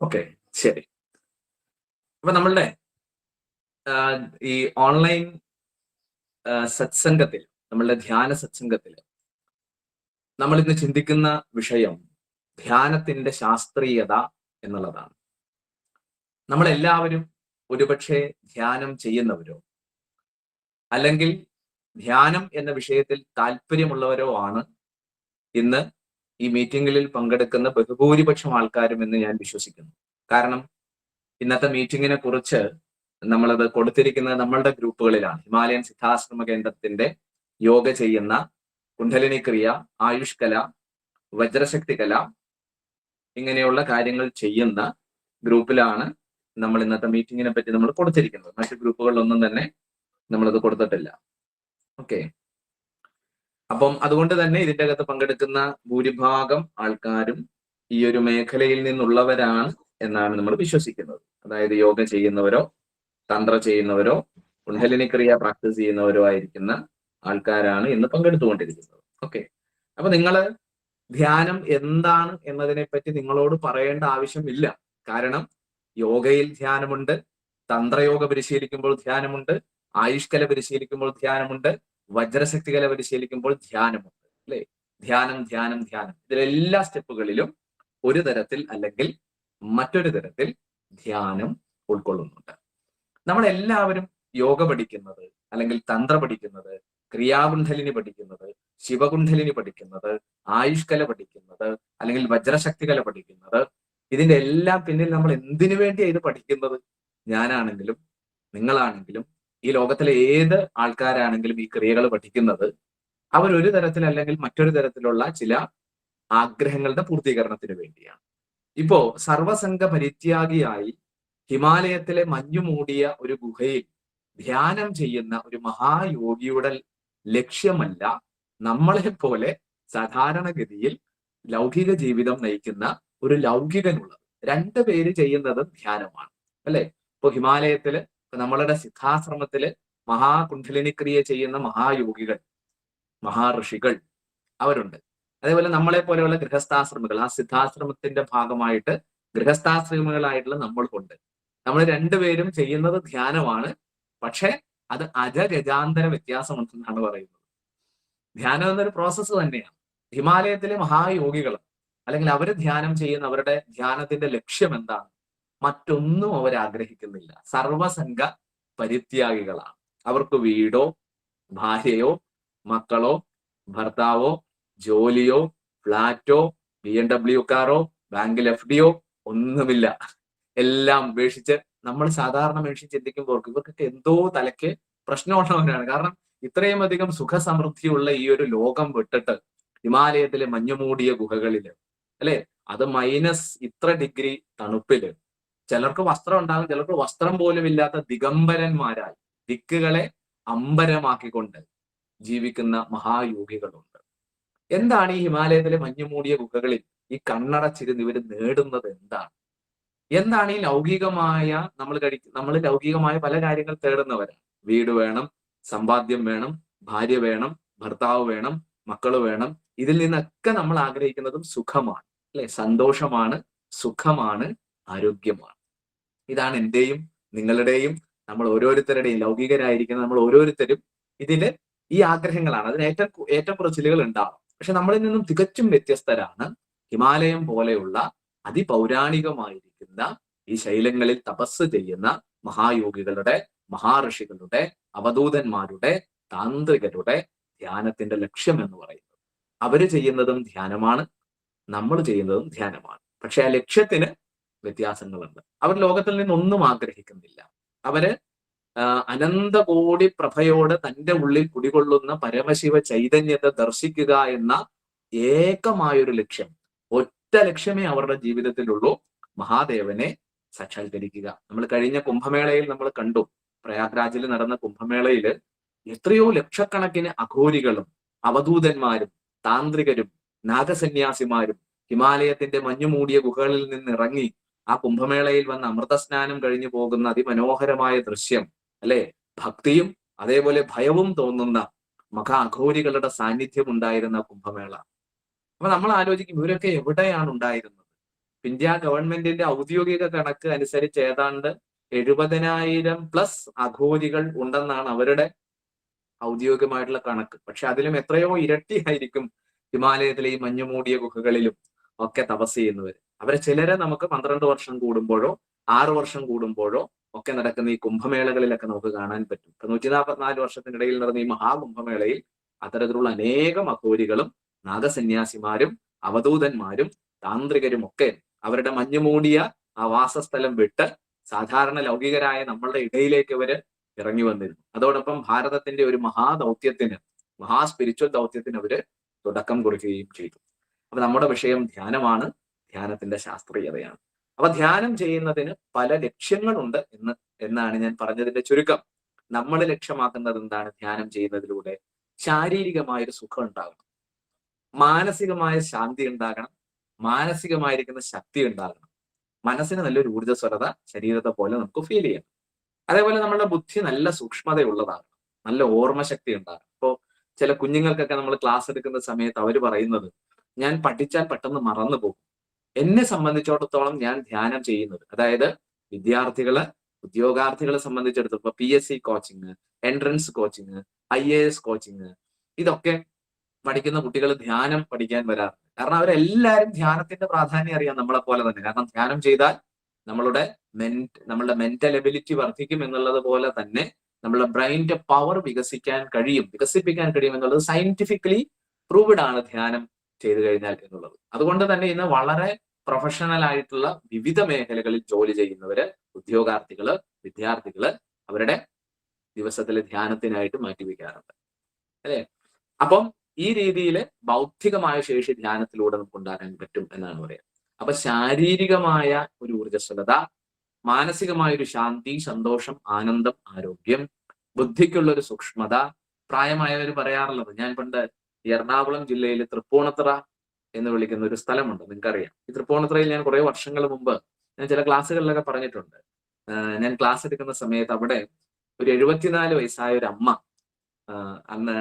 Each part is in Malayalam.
ഓക്കെ, ശരി. അപ്പൊ നമ്മളുടെ ഈ ഓൺലൈൻ സത്സംഗത്തിൽ, നമ്മളുടെ ധ്യാന സത്സംഗത്തിൽ നമ്മൾ ഇന്ന് ചിന്തിക്കുന്ന വിഷയം ധ്യാനത്തിന്റെ ശാസ്ത്രീയത എന്നുള്ളതാണ്. നമ്മളെല്ലാവരും ഒരുപക്ഷെ ധ്യാനം ചെയ്യുന്നവരോ അല്ലെങ്കിൽ ധ്യാനം എന്ന വിഷയത്തിൽ താല്പര്യമുള്ളവരോ ആണ് ഇന്ന് ഈ മീറ്റിങ്ങുകളിൽ പങ്കെടുക്കുന്ന ബഹുഭൂരിപക്ഷം ആൾക്കാരും എന്ന് ഞാൻ വിശ്വസിക്കുന്നു. കാരണം ഇന്നത്തെ മീറ്റിങ്ങിനെ കുറിച്ച് നമ്മളത് കൊടുത്തിരിക്കുന്നത് നമ്മളുടെ ഗ്രൂപ്പുകളിലാണ്. ഹിമാലയൻ സിദ്ധാശ്രമ കേന്ദ്രത്തിന്റെ യോഗ ചെയ്യുന്ന, കുണ്ഡലിനി ക്രിയ, ആയുഷ് കല, വജ്രശക്തി കല ഇങ്ങനെയുള്ള കാര്യങ്ങൾ ചെയ്യുന്ന ഗ്രൂപ്പിലാണ് നമ്മൾ ഇന്നത്തെ മീറ്റിങ്ങിനെ പറ്റി നമ്മൾ കൊടുത്തിരിക്കുന്നത്. മറ്റു ഗ്രൂപ്പുകളിലൊന്നും തന്നെ നമ്മളത് കൊടുത്തിട്ടില്ല. ഓക്കെ, അപ്പം അതുകൊണ്ട് തന്നെ ഇതിന്റെ അകത്ത് പങ്കെടുക്കുന്ന ഭൂരിഭാഗം ആൾക്കാരും ഈ ഒരു മേഖലയിൽ നിന്നുള്ളവരാണ് എന്നാണ് നമ്മൾ വിശ്വസിക്കുന്നത്. അതായത് യോഗ ചെയ്യുന്നവരോ തന്ത്ര ചെയ്യുന്നവരോ കുണ്ഡലിനി ക്രിയ പ്രാക്ടീസ് ചെയ്യുന്നവരോ ആയിരിക്കുന്ന ആൾക്കാരാണ് ഇന്ന് പങ്കെടുത്തുകൊണ്ടിരിക്കുന്നത്. ഓക്കെ, അപ്പൊ നിങ്ങള് ധ്യാനം എന്താണ് എന്നതിനെ പറ്റി നിങ്ങളോട് പറയേണ്ട ആവശ്യമില്ല. കാരണം യോഗയിൽ ധ്യാനമുണ്ട്, തന്ത്രയോഗ പരിശീലിക്കുമ്പോൾ ധ്യാനമുണ്ട്, ആയുഷ്കല പരിശീലിക്കുമ്പോൾ ധ്യാനമുണ്ട്, വജ്രശക്തികല പരിശീലിക്കുമ്പോൾ ധ്യാനമുണ്ട്. അല്ലെ? ധ്യാനം ധ്യാനം ധ്യാനം, ഇതിലെല്ലാ സ്റ്റെപ്പുകളിലും ഒരു തരത്തിൽ അല്ലെങ്കിൽ മറ്റൊരു തരത്തിൽ ധ്യാനം ഉൾക്കൊള്ളുന്നുണ്ട്. നമ്മളെല്ലാവരും യോഗ പഠിക്കുന്നത് അല്ലെങ്കിൽ തന്ത്ര പഠിക്കുന്നത്, ക്രിയാകുണ്ഡലിനി പഠിക്കുന്നത്, ശിവകുണ്ഡലിനി പഠിക്കുന്നത്, ആയുഷ്കല പഠിക്കുന്നത്, അല്ലെങ്കിൽ വജ്രശക്തികല പഠിക്കുന്നത്, ഇതിന്റെ എല്ലാം പിന്നിൽ നമ്മൾ എന്തിനു വേണ്ടിയാണ് ഇത് പഠിക്കുന്നത്? ഞാനാണെങ്കിലും നിങ്ങളാണെങ്കിലും ഈ ലോകത്തിലെ ഏത് ആൾക്കാരാണെങ്കിലും ഈ ക്രിയകൾ പഠിക്കുന്നത് അവരൊരു തരത്തിൽ അല്ലെങ്കിൽ മറ്റൊരു തരത്തിലുള്ള ചില ആഗ്രഹങ്ങളുടെ പൂർത്തീകരണത്തിന് വേണ്ടിയാണ്. ഇപ്പോ സർവസംഘ പരിത്യാഗിയായി ഹിമാലയത്തിലെ മഞ്ഞു മൂടിയ ഒരു ഗുഹയിൽ ധ്യാനം ചെയ്യുന്ന ഒരു മഹായോഗിയുടെ ലക്ഷ്യമല്ല നമ്മളെ പോലെ സാധാരണഗതിയിൽ ലൗകിക ജീവിതം നയിക്കുന്ന ഒരു ലൗകികനുള്ളത്. രണ്ടുപേര് ചെയ്യുന്നത് ധ്യാനമാണ്, അല്ലെ? ഇപ്പൊ ഹിമാലയത്തില് നമ്മളുടെ സിദ്ധാശ്രമത്തില് മഹാകുണ്ഡലിനിക്രിയ ചെയ്യുന്ന മഹായോഗികൾ, മഹാഋഷികൾ അവരുണ്ട്. അതേപോലെ നമ്മളെ പോലെയുള്ള ഗൃഹസ്ഥാശ്രമികൾ, ആ സിദ്ധാശ്രമത്തിന്റെ ഭാഗമായിട്ട് ഗൃഹസ്ഥാശ്രമികളായിട്ടുള്ള നമ്മൾക്കുണ്ട്. നമ്മൾ രണ്ടുപേരും ചെയ്യുന്നത് ധ്യാനമാണ്. പക്ഷെ അത് അജഗജാന്തര വ്യത്യാസമുണ്ടെന്നാണ് പറയുന്നത്. ധ്യാനം എന്നൊരു പ്രോസസ്സ് തന്നെയാണ്. ഹിമാലയത്തിലെ മഹായോഗികൾ അല്ലെങ്കിൽ അവർ ധ്യാനം ചെയ്യുന്ന അവരുടെ ധ്യാനത്തിന്റെ ലക്ഷ്യം എന്താണ്? മറ്റൊന്നും അവർ ആഗ്രഹിക്കുന്നില്ല. സർവസംഘ പരിത്യാഗികളാണ്. അവർക്ക് വീടോ ഭാര്യയോ മക്കളോ ഭർത്താവോ ജോലിയോ ഫ്ലാറ്റോ BMW കാറോ ബാങ്കിൽ FDയോ ഒന്നുമില്ല. എല്ലാം ഉപേക്ഷിച്ച് നമ്മൾ സാധാരണ മനുഷ്യൻ ചിന്തിക്കുമ്പോൾ ഇവർക്കൊക്കെ എന്തോ തലയ്ക്ക് പ്രശ്നമുള്ളവരാണ്. കാരണം ഇത്രയും അധികം സുഖസമൃദ്ധിയുള്ള ഈ ഒരു ലോകം വിട്ടിട്ട് ഹിമാലയത്തിലെ മഞ്ഞുമൂടിയ ഗുഹകളില്, അല്ലെ, അത് മൈനസ് ഇത്ര ഡിഗ്രി തണുപ്പില്, ചിലർക്ക് വസ്ത്രം ഉണ്ടാകും, ചിലർക്ക് വസ്ത്രം പോലും ഇല്ലാത്ത ദിഗംബരന്മാരായി ദിക്കുകളെ അമ്പരമാക്കിക്കൊണ്ട് ജീവിക്കുന്ന മഹായോഗികളുണ്ട്. എന്താണ് ഈ ഹിമാലയത്തിലെ മഞ്ഞുമൂടിയ ഗുഹകളിൽ ഈ കണ്ണടച്ചിരുന്ന് ഇവർ നേടുന്നത്? എന്താണ് ഈ ലൗകികമായ നമ്മൾ ലൗകികമായ പല കാര്യങ്ങൾ തേടുന്നവരാണ്. വീട് വേണം, സമ്പാദ്യം വേണം, ഭാര്യ വേണം, ഭർത്താവ് വേണം, മക്കള് വേണം. ഇതിൽ നിന്നൊക്കെ നമ്മൾ ആഗ്രഹിക്കുന്നതും സുഖമാണ്, അല്ലെ? സന്തോഷമാണ്, സുഖമാണ്, ആരോഗ്യമാണ്. ഇതാണ് എന്റെയും നിങ്ങളുടെയും നമ്മൾ ഓരോരുത്തരുടെയും, ലൗകികരായിരിക്കുന്ന നമ്മൾ ഓരോരുത്തരും ഇതില് ഈ ആഗ്രഹങ്ങളാണ്. അതിന് ഏറ്റക്കുറച്ചിലുകൾ ഉണ്ടാവും. പക്ഷെ നമ്മളിൽ നിന്നും തികച്ചും വ്യത്യസ്തരാണ് ഹിമാലയം പോലെയുള്ള അതിപൗരാണികമായിരിക്കുന്ന ഈ ശൈലങ്ങളിൽ തപസ് ചെയ്യുന്ന മഹായോഗികളുടെ, മഹാഋഷികളുടെ, അവധൂതന്മാരുടെ, താന്ത്രികരുടെ ധ്യാനത്തിന്റെ ലക്ഷ്യം എന്ന് പറയുന്നത്. അവര് ചെയ്യുന്നതും ധ്യാനമാണ്, നമ്മൾ ചെയ്യുന്നതും ധ്യാനമാണ്. പക്ഷെ ആ ലക്ഷ്യത്തിന് വ്യത്യാസങ്ങളുണ്ട്. അവർ ലോകത്തിൽ നിന്നൊന്നും ആഗ്രഹിക്കുന്നില്ല. അവര് അനന്തകോടി പ്രഭയോട് തന്റെ ഉള്ളിൽ കുടികൊള്ളുന്ന പരമശിവ ചൈതന്യത്തെ ദർശിക്കുക എന്ന ഏകമായൊരു ലക്ഷ്യം, ഒറ്റ ലക്ഷ്യമേ അവരുടെ ജീവിതത്തിലുള്ളൂ: മഹാദേവനെ സാക്ഷാത്കരിക്കുക. നമ്മൾ കഴിഞ്ഞ കുംഭമേളയിൽ നമ്മൾ കണ്ടു. പ്രയാഗ്രാജിൽ നടന്ന കുംഭമേളയിൽ എത്രയോ ലക്ഷക്കണക്കിന് അഘോരികളും അവധൂതന്മാരും താന്ത്രികരും നാഗസന്യാസിമാരും ഹിമാലയത്തിന്റെ മഞ്ഞുമൂടിയ ഗുഹകളിൽ നിന്നിറങ്ങി ആ കുംഭമേളയിൽ വന്ന് അമൃതസ്നാനം കഴിഞ്ഞു പോകുന്ന അതിമനോഹരമായ ദൃശ്യം, അല്ലെ? ഭക്തിയും അതേപോലെ ഭയവും തോന്നുന്ന മഹാ അഘോരികളുടെ സാന്നിധ്യം ഉണ്ടായിരുന്ന കുംഭമേള. അപ്പൊ നമ്മൾ ആലോചിക്കും, ഇവരൊക്കെ എവിടെയാണ് ഉണ്ടായിരുന്നത്? ഇന്ത്യ ഗവൺമെന്റിന്റെ ഔദ്യോഗിക കണക്ക് അനുസരിച്ച് ഏതാണ്ട് 70,000+ അഘോരികൾ ഉണ്ടെന്നാണ് അവരുടെ ഔദ്യോഗികമായിട്ടുള്ള കണക്ക്. പക്ഷെ അതിലും എത്രയോ ഇരട്ടിയായിരിക്കും ഹിമാലയത്തിലെ ഈ മഞ്ഞുമൂടിയ ഗുഹകളിലും ഒക്കെ തപസ് ചെയ്യുന്നവർ. അവരെ ചിലരെ നമുക്ക് 12 വർഷം കൂടുമ്പോഴോ 6 വർഷം കൂടുമ്പോഴോ ഒക്കെ നടക്കുന്ന ഈ കുംഭമേളകളിലൊക്കെ നമുക്ക് കാണാൻ പറ്റും. 144 വർഷത്തിനിടയിൽ നടന്ന ഈ മഹാകുംഭമേളയിൽ അത്തരത്തിലുള്ള അനേകം അഘോരികളും നാഗസന്യാസിമാരും അവധൂതന്മാരും താന്ത്രികരും ഒക്കെ അവരുടെ മഞ്ഞുമൂടിയ ആ വാസസ്ഥലം വിട്ട് സാധാരണ ലൗകികരായ നമ്മളുടെ ഇടയിലേക്ക് അവര് ഇറങ്ങി വന്നിരുന്നു. അതോടൊപ്പം ഭാരതത്തിന്റെ ഒരു മഹാദൗത്യത്തിന്, സ്പിരിച്വൽ ദൗത്യത്തിന് അവര് തുടക്കം കുറിക്കുകയും ചെയ്തു. അപ്പൊ നമ്മുടെ വിഷയം ധ്യാനമാണ്, ധ്യാനത്തിന്റെ ശാസ്ത്രീയതയാണ്. അപ്പൊ ധ്യാനം ചെയ്യുന്നതിന് പല ലക്ഷ്യങ്ങളുണ്ട് എന്നാണ് ഞാൻ പറഞ്ഞതിന്റെ ചുരുക്കം. നമ്മൾ ലക്ഷ്യമാക്കുന്നത് എന്താണ്? ധ്യാനം ചെയ്യുന്നതിലൂടെ ശാരീരികമായൊരു സുഖം ഉണ്ടാകണം, മാനസികമായ ശാന്തി ഉണ്ടാകണം, മാനസികമായിരിക്കുന്ന ശക്തി ഉണ്ടാകണം, മനസ്സിന് നല്ലൊരു ഊർജ്ജസ്വലത ശരീരത്തെ പോലെ നമുക്ക് ഫീൽ ചെയ്യണം. അതേപോലെ നമ്മുടെ ബുദ്ധി നല്ല സൂക്ഷ്മതയുള്ളതാണ്, നല്ല ഓർമ്മശക്തി ഉണ്ടാകും. ഇപ്പോ ചില കുഞ്ഞുങ്ങൾക്കൊക്കെ നമ്മൾ ക്ലാസ് എടുക്കുന്ന സമയത്ത് അവർ പറയുന്നത്, ഞാൻ പഠിച്ചാൽ പെട്ടെന്ന് മറന്നു പോകും. എന്നെ സംബന്ധിച്ചിടത്തോളം ഞാൻ ധ്യാനം ചെയ്യുന്നത്, അതായത് വിദ്യാർത്ഥികള്, ഉദ്യോഗാർത്ഥികളെ സംബന്ധിച്ചിടത്തോളം PSC coaching, entrance coaching, IAS coaching, ഇതൊക്കെ പഠിക്കുന്ന കുട്ടികൾ ധ്യാനം പഠിക്കാൻ വരാറുണ്ട്. കാരണം അവരെല്ലാവരും ധ്യാനത്തിന്റെ പ്രാധാന്യം അറിയാം നമ്മളെ പോലെ തന്നെ. കാരണം ധ്യാനം ചെയ്താൽ നമ്മളുടെ മെന്റൽ എബിലിറ്റി വർദ്ധിക്കും എന്നുള്ളത് പോലെ തന്നെ നമ്മളുടെ ബ്രെയിനിന്റെ പവർ വികസിപ്പിക്കാൻ കഴിയും എന്നുള്ളത് സയന്റിഫിക്കലി പ്രൂവ്ഡ് ആണ് ധ്യാനം ചെയ്തു കഴിഞ്ഞാൽ എന്നുള്ളത്. അതുകൊണ്ട് തന്നെ ഇന്ന് വളരെ പ്രൊഫഷണൽ ആയിട്ടുള്ള വിവിധ മേഖലകളിൽ ജോലി ചെയ്യുന്നവര്, ഉദ്യോഗാർത്ഥികള്, വിദ്യാർത്ഥികള് അവരുടെ ദിവസത്തിലെ ധ്യാനത്തിനായിട്ട് മാറ്റിവെക്കാറുണ്ട്, അല്ലെ? അപ്പം ഈ രീതിയിൽ ബൗദ്ധികമായ ശേഷി ധ്യാനത്തിലൂടെ നമുക്ക് ഉണ്ടാക്കാൻ പറ്റും എന്നാണ് പറയുക. അപ്പൊ ശാരീരികമായ ഒരു ഊർജ്ജസ്വലത, മാനസികമായ ഒരു ശാന്തി, സന്തോഷം, ആനന്ദം, ആരോഗ്യം, ബുദ്ധിക്കുള്ള ഒരു സൂക്ഷ്മത. പ്രായമായവർ പറയാറുള്ളത്, ഞാൻ പണ്ട് എറണാകുളം ജില്ലയിൽ തൃപ്പൂണിത്തുറ എന്ന് വിളിക്കുന്ന ഒരു സ്ഥലമുണ്ട്, നിങ്ങൾക്കറിയാം. ഈ തൃപ്പൂണിത്തുറയിൽ ഞാൻ കുറെ വർഷങ്ങൾ മുമ്പ് ഞാൻ ചില ക്ലാസ്സുകളിലൊക്കെ പറഞ്ഞിട്ടുണ്ട്. ഞാൻ ക്ലാസ് എടുക്കുന്ന സമയത്ത് അവിടെ ഒരു 74 വയസ്സായ ഒരു അമ്മ, അന്ന്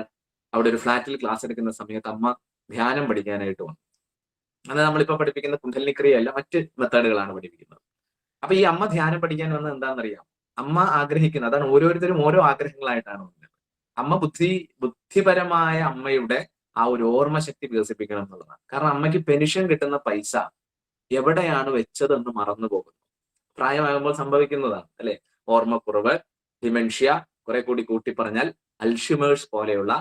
അവിടെ ഒരു ഫ്ലാറ്റിൽ ക്ലാസ് എടുക്കുന്ന സമയത്ത് അമ്മ ധ്യാനം പഠിക്കാനായിട്ട് വന്നു. അത് നമ്മളിപ്പോ പഠിപ്പിക്കുന്ന കുണ്ഡലിനി ക്രിയയല്ല, മറ്റ് മെത്തേഡുകളാണ് പഠിപ്പിക്കുന്നത്. അപ്പൊ ഈ അമ്മ ധ്യാനം പഠിക്കാൻ വന്നത് എന്താണെന്നറിയാം? അമ്മ ആഗ്രഹിക്കുന്നത്, അതാണ് ഓരോരുത്തരും ഓരോ ആഗ്രഹങ്ങളായിട്ടാണ് വന്നത്. അമ്മ ബുദ്ധിപരമായ അമ്മയുടെ ആ ഒരു ഓർമ്മശക്തി വികസിപ്പിക്കണം എന്നുള്ളതാണ്. കാരണം അമ്മയ്ക്ക് പെൻഷൻ കിട്ടുന്ന പൈസ എവിടെയാണ് വെച്ചതെന്ന് മറന്നു പോകുന്നു. പ്രായമാകുമ്പോൾ സംഭവിക്കുന്നതാണ്, അല്ലെ? ഓർമ്മക്കുറവ്, ഡിമെൻഷ്യ, കുറെ കൂടി കൂട്ടി പറഞ്ഞാൽ അൽഷിമേഴ്സ് പോലെയുള്ള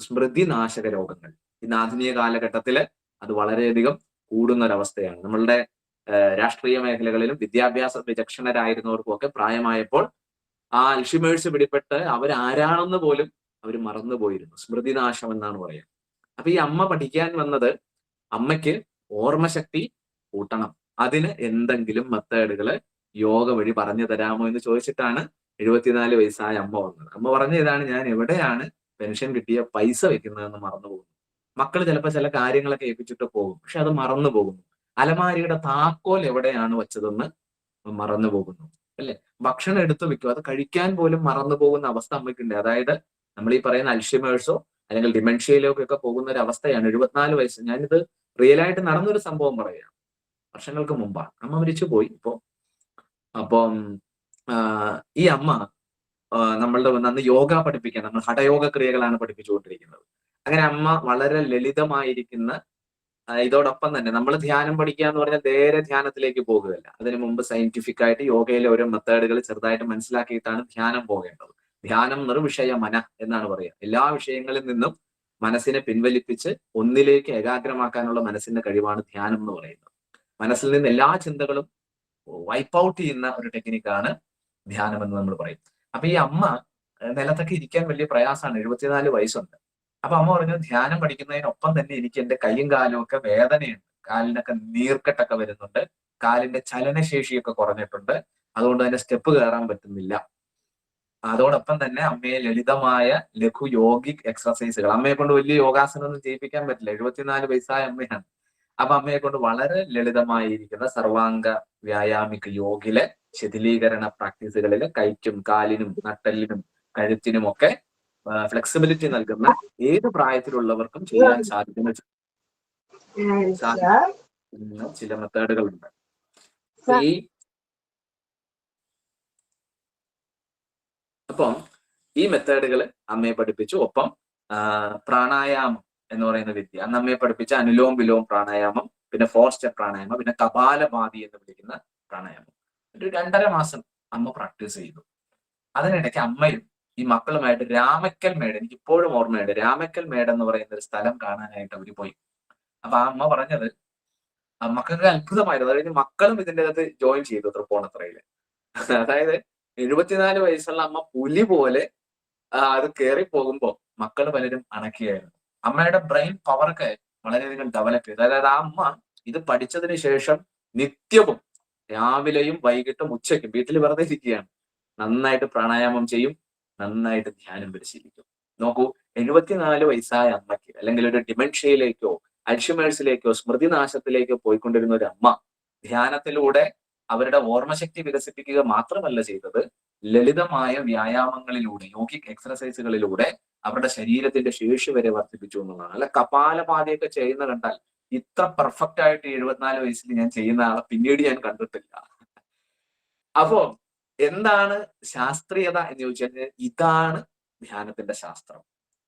സ്മൃതിനാശക രോഗങ്ങൾ ഇന്ന് ആധുനിക കാലഘട്ടത്തില് അത് വളരെയധികം കൂടുന്ന ഒരവസ്ഥയാണ്. നമ്മളുടെ രാഷ്ട്രീയ മേഖലകളിലും വിദ്യാഭ്യാസ വിചക്ഷണരായിരുന്നവർക്കും ഒക്കെ പ്രായമായപ്പോൾ ആ അൽഷിമേഴ്സ് പിടിപെട്ട് അവരാരാണെന്ന് പോലും അവർ മറന്നുപോയിരുന്നു. സ്മൃതിനാശം എന്നാണ് പറയുക. അപ്പൊ ഈ അമ്മ പഠിക്കാൻ വന്നത് അമ്മയ്ക്ക് ഓർമ്മശക്തി കൂട്ടണം, അതിന് എന്തെങ്കിലും മെത്തേഡുകള് യോഗ വഴി പറഞ്ഞു തരാമോ എന്ന് ചോദിച്ചിട്ടാണ് 74 വയസ്സായ അമ്മ വന്നത്. അമ്മ പറഞ്ഞ ഇതാണ്, ഞാൻ എവിടെയാണ് പെൻഷൻ കിട്ടിയ പൈസ വെക്കുന്നതെന്ന് മറന്നു പോകുന്നു. മക്കൾ ചിലപ്പോൾ ചില കാര്യങ്ങളൊക്കെ ഏൽപ്പിച്ചിട്ട് പോകും, പക്ഷെ അത് മറന്നു പോകുന്നു. അലമാരിയുടെ താക്കോൽ എവിടെയാണ് വെച്ചതെന്ന് മറന്നു പോകുന്നു, അല്ലെ? ഭക്ഷണം എടുത്തു വെക്കും, അത് കഴിക്കാൻ പോലും മറന്നു പോകുന്ന അവസ്ഥ അമ്മയ്ക്കുണ്ട്. അതായത് നമ്മൾ ഈ പറയുന്ന അൽഷിമേഴ്സോ അല്ലെങ്കിൽ ഡിമെൻഷ്യയിലേക്കൊക്കെ പോകുന്ന ഒരു അവസ്ഥയാണ്. 74 വയസ്സ്, ഞാനിത് റിയൽ ആയിട്ട് നടന്നൊരു സംഭവം പറയാം. വർഷങ്ങൾക്ക് മുമ്പാണ്, അമ്മ മരിച്ചു പോയി ഇപ്പോ. അപ്പം ഈ അമ്മ നമ്മളുടെ അന്ന് യോഗ പഠിപ്പിക്കാൻ, നമ്മൾ ഹഠയോഗ ക്രിയകളാണ് പഠിപ്പിച്ചുകൊണ്ടിരിക്കുന്നത്. അങ്ങനെ അമ്മ വളരെ ലളിതമായിരിക്കുന്ന, ഇതോടൊപ്പം തന്നെ നമ്മൾ ധ്യാനം പഠിക്കുക എന്ന് പറഞ്ഞാൽ നേരെ ധ്യാനത്തിലേക്ക് പോകുകയല്ല. അതിനു മുമ്പ് സയന്റിഫിക് ആയിട്ട് യോഗയിലെ ഓരോ മെത്തേഡുകൾ ചെറുതായിട്ട് മനസ്സിലാക്കിയിട്ടാണ് ധ്യാനം പോകേണ്ടത്. ധ്യാനം നിർവിഷയ മന എന്നാണ് പറയുക. എല്ലാ വിഷയങ്ങളിൽ നിന്നും മനസ്സിനെ പിൻവലിപ്പിച്ച് ഒന്നിലേക്ക് ഏകാഗ്രമാക്കാനുള്ള മനസ്സിന്റെ കഴിവാണ് ധ്യാനം എന്ന് പറയുന്നത്. മനസ്സിൽ നിന്ന് എല്ലാ ചിന്തകളും വൈപ്പ് ഔട്ട് ചെയ്യുന്ന ഒരു ടെക്നിക്കാണ് ധ്യാനം എന്ന് നമ്മൾ പറയും. അപ്പൊ ഈ അമ്മ നിലത്തൊക്കെ ഇരിക്കാൻ വലിയ പ്രയാസമാണ്, 74 വയസ്സുണ്ട്. അപ്പൊ അമ്മ പറഞ്ഞു, ധ്യാനം പഠിക്കുന്നതിനൊപ്പം തന്നെ എനിക്ക് എന്റെ കൈയും കാലും ഒക്കെ വേദനയുണ്ട്, കാലിനൊക്കെ നീർക്കെട്ടൊക്കെ വരുന്നുണ്ട്, കാലിന്റെ ചലനശേഷിയൊക്കെ കുറഞ്ഞിട്ടുണ്ട്, അതുകൊണ്ട് തന്നെ സ്റ്റെപ്പ് കയറാൻ പറ്റുന്നില്ല. അതോടൊപ്പം തന്നെ അമ്മയെ ലളിതമായ ലഘു യോഗിക് എക്സർസൈസുകൾ, അമ്മയെ കൊണ്ട് വലിയ യോഗാസനം ഒന്നും ചെയ്യിപ്പിക്കാൻ പറ്റില്ല, 74 വയസ്സായ അമ്മയാണ്. അപ്പൊ അമ്മയെ കൊണ്ട് വളരെ ലളിതമായിരിക്കുന്ന സർവാംഗ വ്യായാമിക് യോഗിലെ ശിഥിലീകരണ പ്രാക്ടീസുകളിൽ കൈക്കും കാലിനും നട്ടെല്ലിനും കഴുത്തിനും ഒക്കെ ഫ്ലെക്സിബിലിറ്റി നൽകുന്ന ഏത് പ്രായത്തിലുള്ളവർക്കും ചെയ്യാൻ സാധിക്കുന്ന ഇന്ന് ചില മെത്തേഡുകളുണ്ട്. ഈ അപ്പം ഈ മെത്തേഡുകൾ അമ്മയെ പഠിപ്പിച്ചു. ഒപ്പം പ്രാണായാമം എന്ന് പറയുന്ന വിദ്യ അന്ന് അമ്മയെ പഠിപ്പിച്ച അനുലോം വിലോം പ്രാണായാമം, പിന്നെ 4 സ്റ്റെപ്പ് പ്രാണായാമം, പിന്നെ കപാലഭാതി എന്ന് വിളിക്കുന്ന പ്രാണായാമം. ഒരു 2.5 മാസം അമ്മ പ്രാക്ടീസ് ചെയ്തു. അതിനിടയ്ക്ക് അമ്മയും ഈ മക്കളുമായിട്ട് രാമക്കൽ മേട്, എനിക്ക് ഇപ്പോഴും ഓർമ്മയുണ്ട്, രാമക്കൽ മേട് എന്ന് പറയുന്ന ഒരു സ്ഥലം കാണാനായിട്ട് അവർ പോയി. അപ്പൊ ആ അമ്മ പറഞ്ഞത് മക്കൾക്ക് അത്ഭുതമായിരുന്നു. അതായത് മക്കളും ഇതിന്റെ അകത്ത് ജോയിൻ ചെയ്തു തൃപ്പൂണിത്തുറയില്. അതായത് 74 വയസ്സുള്ള അമ്മ പുലി പോലെ അത് കയറി പോകുമ്പോ മക്കൾ പലരും അണക്കുകയായിരുന്നു. അമ്മയുടെ ബ്രെയിൻ പവറൊക്കെ വളരെയധികം ഡെവലപ്പ് ചെയ്തു. അതായത് ആ അമ്മ ഇത് പഠിച്ചതിന് ശേഷം നിത്യവും രാവിലെയും വൈകിട്ടും ഉച്ചയ്ക്കും വീട്ടിൽ വെറുതെ ഇരിക്കുകയാണ്, നന്നായിട്ട് പ്രാണായാമം ചെയ്യും, നന്നായിട്ട് ധ്യാനം പരിശീലിക്കും. നോക്കൂ, 74 വയസ്സായ അമ്മയ്ക്ക് അല്ലെങ്കിൽ ഒരു ഡിമെൻഷ്യയിലേക്കോ അൽഷിമേഴ്സിലേക്കോ സ്മൃതിനാശത്തിലേക്കോ പോയിക്കൊണ്ടിരുന്ന ഒരു അമ്മ ധ്യാനത്തിലൂടെ അവരുടെ ഓർമ്മശക്തി വികസിപ്പിക്കുക മാത്രമല്ല ചെയ്തത്, ലളിതമായ വ്യായാമങ്ങളിലൂടെ, യോഗിക് എക്സർസൈസുകളിലൂടെ അവരുടെ ശരീരത്തിന്റെ ശേഷി വരെ വർദ്ധിപ്പിച്ചു എന്നുള്ളതാണ്. അല്ല കപാലഭാതിയൊക്കെ ചെയ്യുന്ന കണ്ടാൽ ഇത്ര പെർഫെക്റ്റ് ആയിട്ട് 74 വയസ്സിൽ ഞാൻ ചെയ്യുന്ന ആളെ പിന്നീട് ഞാൻ കണ്ടിട്ടില്ല. അപ്പോ എന്താണ് ശാസ്ത്രീയത എന്ന് ചോദിച്ചാൽ ഇതാണ് ധ്യാനത്തിന്റെ ശാസ്ത്രം.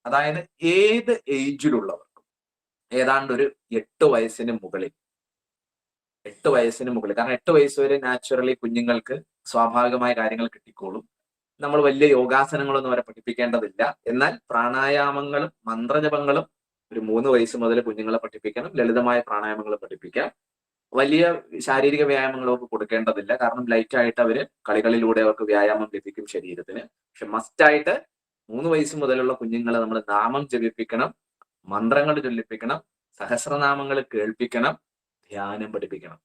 അതായത് ഏത് ഏജിലുള്ളവർക്കും, ഏതാണ്ട് ഒരു 8 വയസ്സിന് മുകളിൽ, 8 വയസ്സിന് മുകളിൽ, കാരണം 8 വയസ്സ് വരെ നാച്ചുറലി കുഞ്ഞുങ്ങൾക്ക് സ്വാഭാവികമായ കാര്യങ്ങൾ കിട്ടിക്കോളും. നമ്മൾ വലിയ യോഗാസനങ്ങളൊന്നും അവരെ പഠിപ്പിക്കേണ്ടതില്ല. എന്നാൽ പ്രാണായാമങ്ങളും മന്ത്രജപങ്ങളും ഒരു 3 വയസ്സ് മുതൽ കുഞ്ഞുങ്ങളെ പഠിപ്പിക്കണം. ലളിതമായ പ്രാണായാമങ്ങൾ പഠിപ്പിക്കാം. വലിയ ശാരീരിക വ്യായാമങ്ങളൊക്കെ കൊടുക്കേണ്ടതില്ല, കാരണം ലൈറ്റ് ആയിട്ട് അവര് കളികളിലൂടെ അവർക്ക് വ്യായാമം ലഭിക്കും ശരീരത്തിന്. പക്ഷെ മസ്റ്റായിട്ട് 3 വയസ്സ് മുതലുള്ള കുഞ്ഞുങ്ങളെ നമ്മൾ നാമം ജപിപ്പിക്കണം, മന്ത്രങ്ങൾ ചൊല്ലിപ്പിക്കണം, സഹസ്രനാമങ്ങൾ കേൾപ്പിക്കണം, ധ്യാനം പഠിപ്പിക്കണം.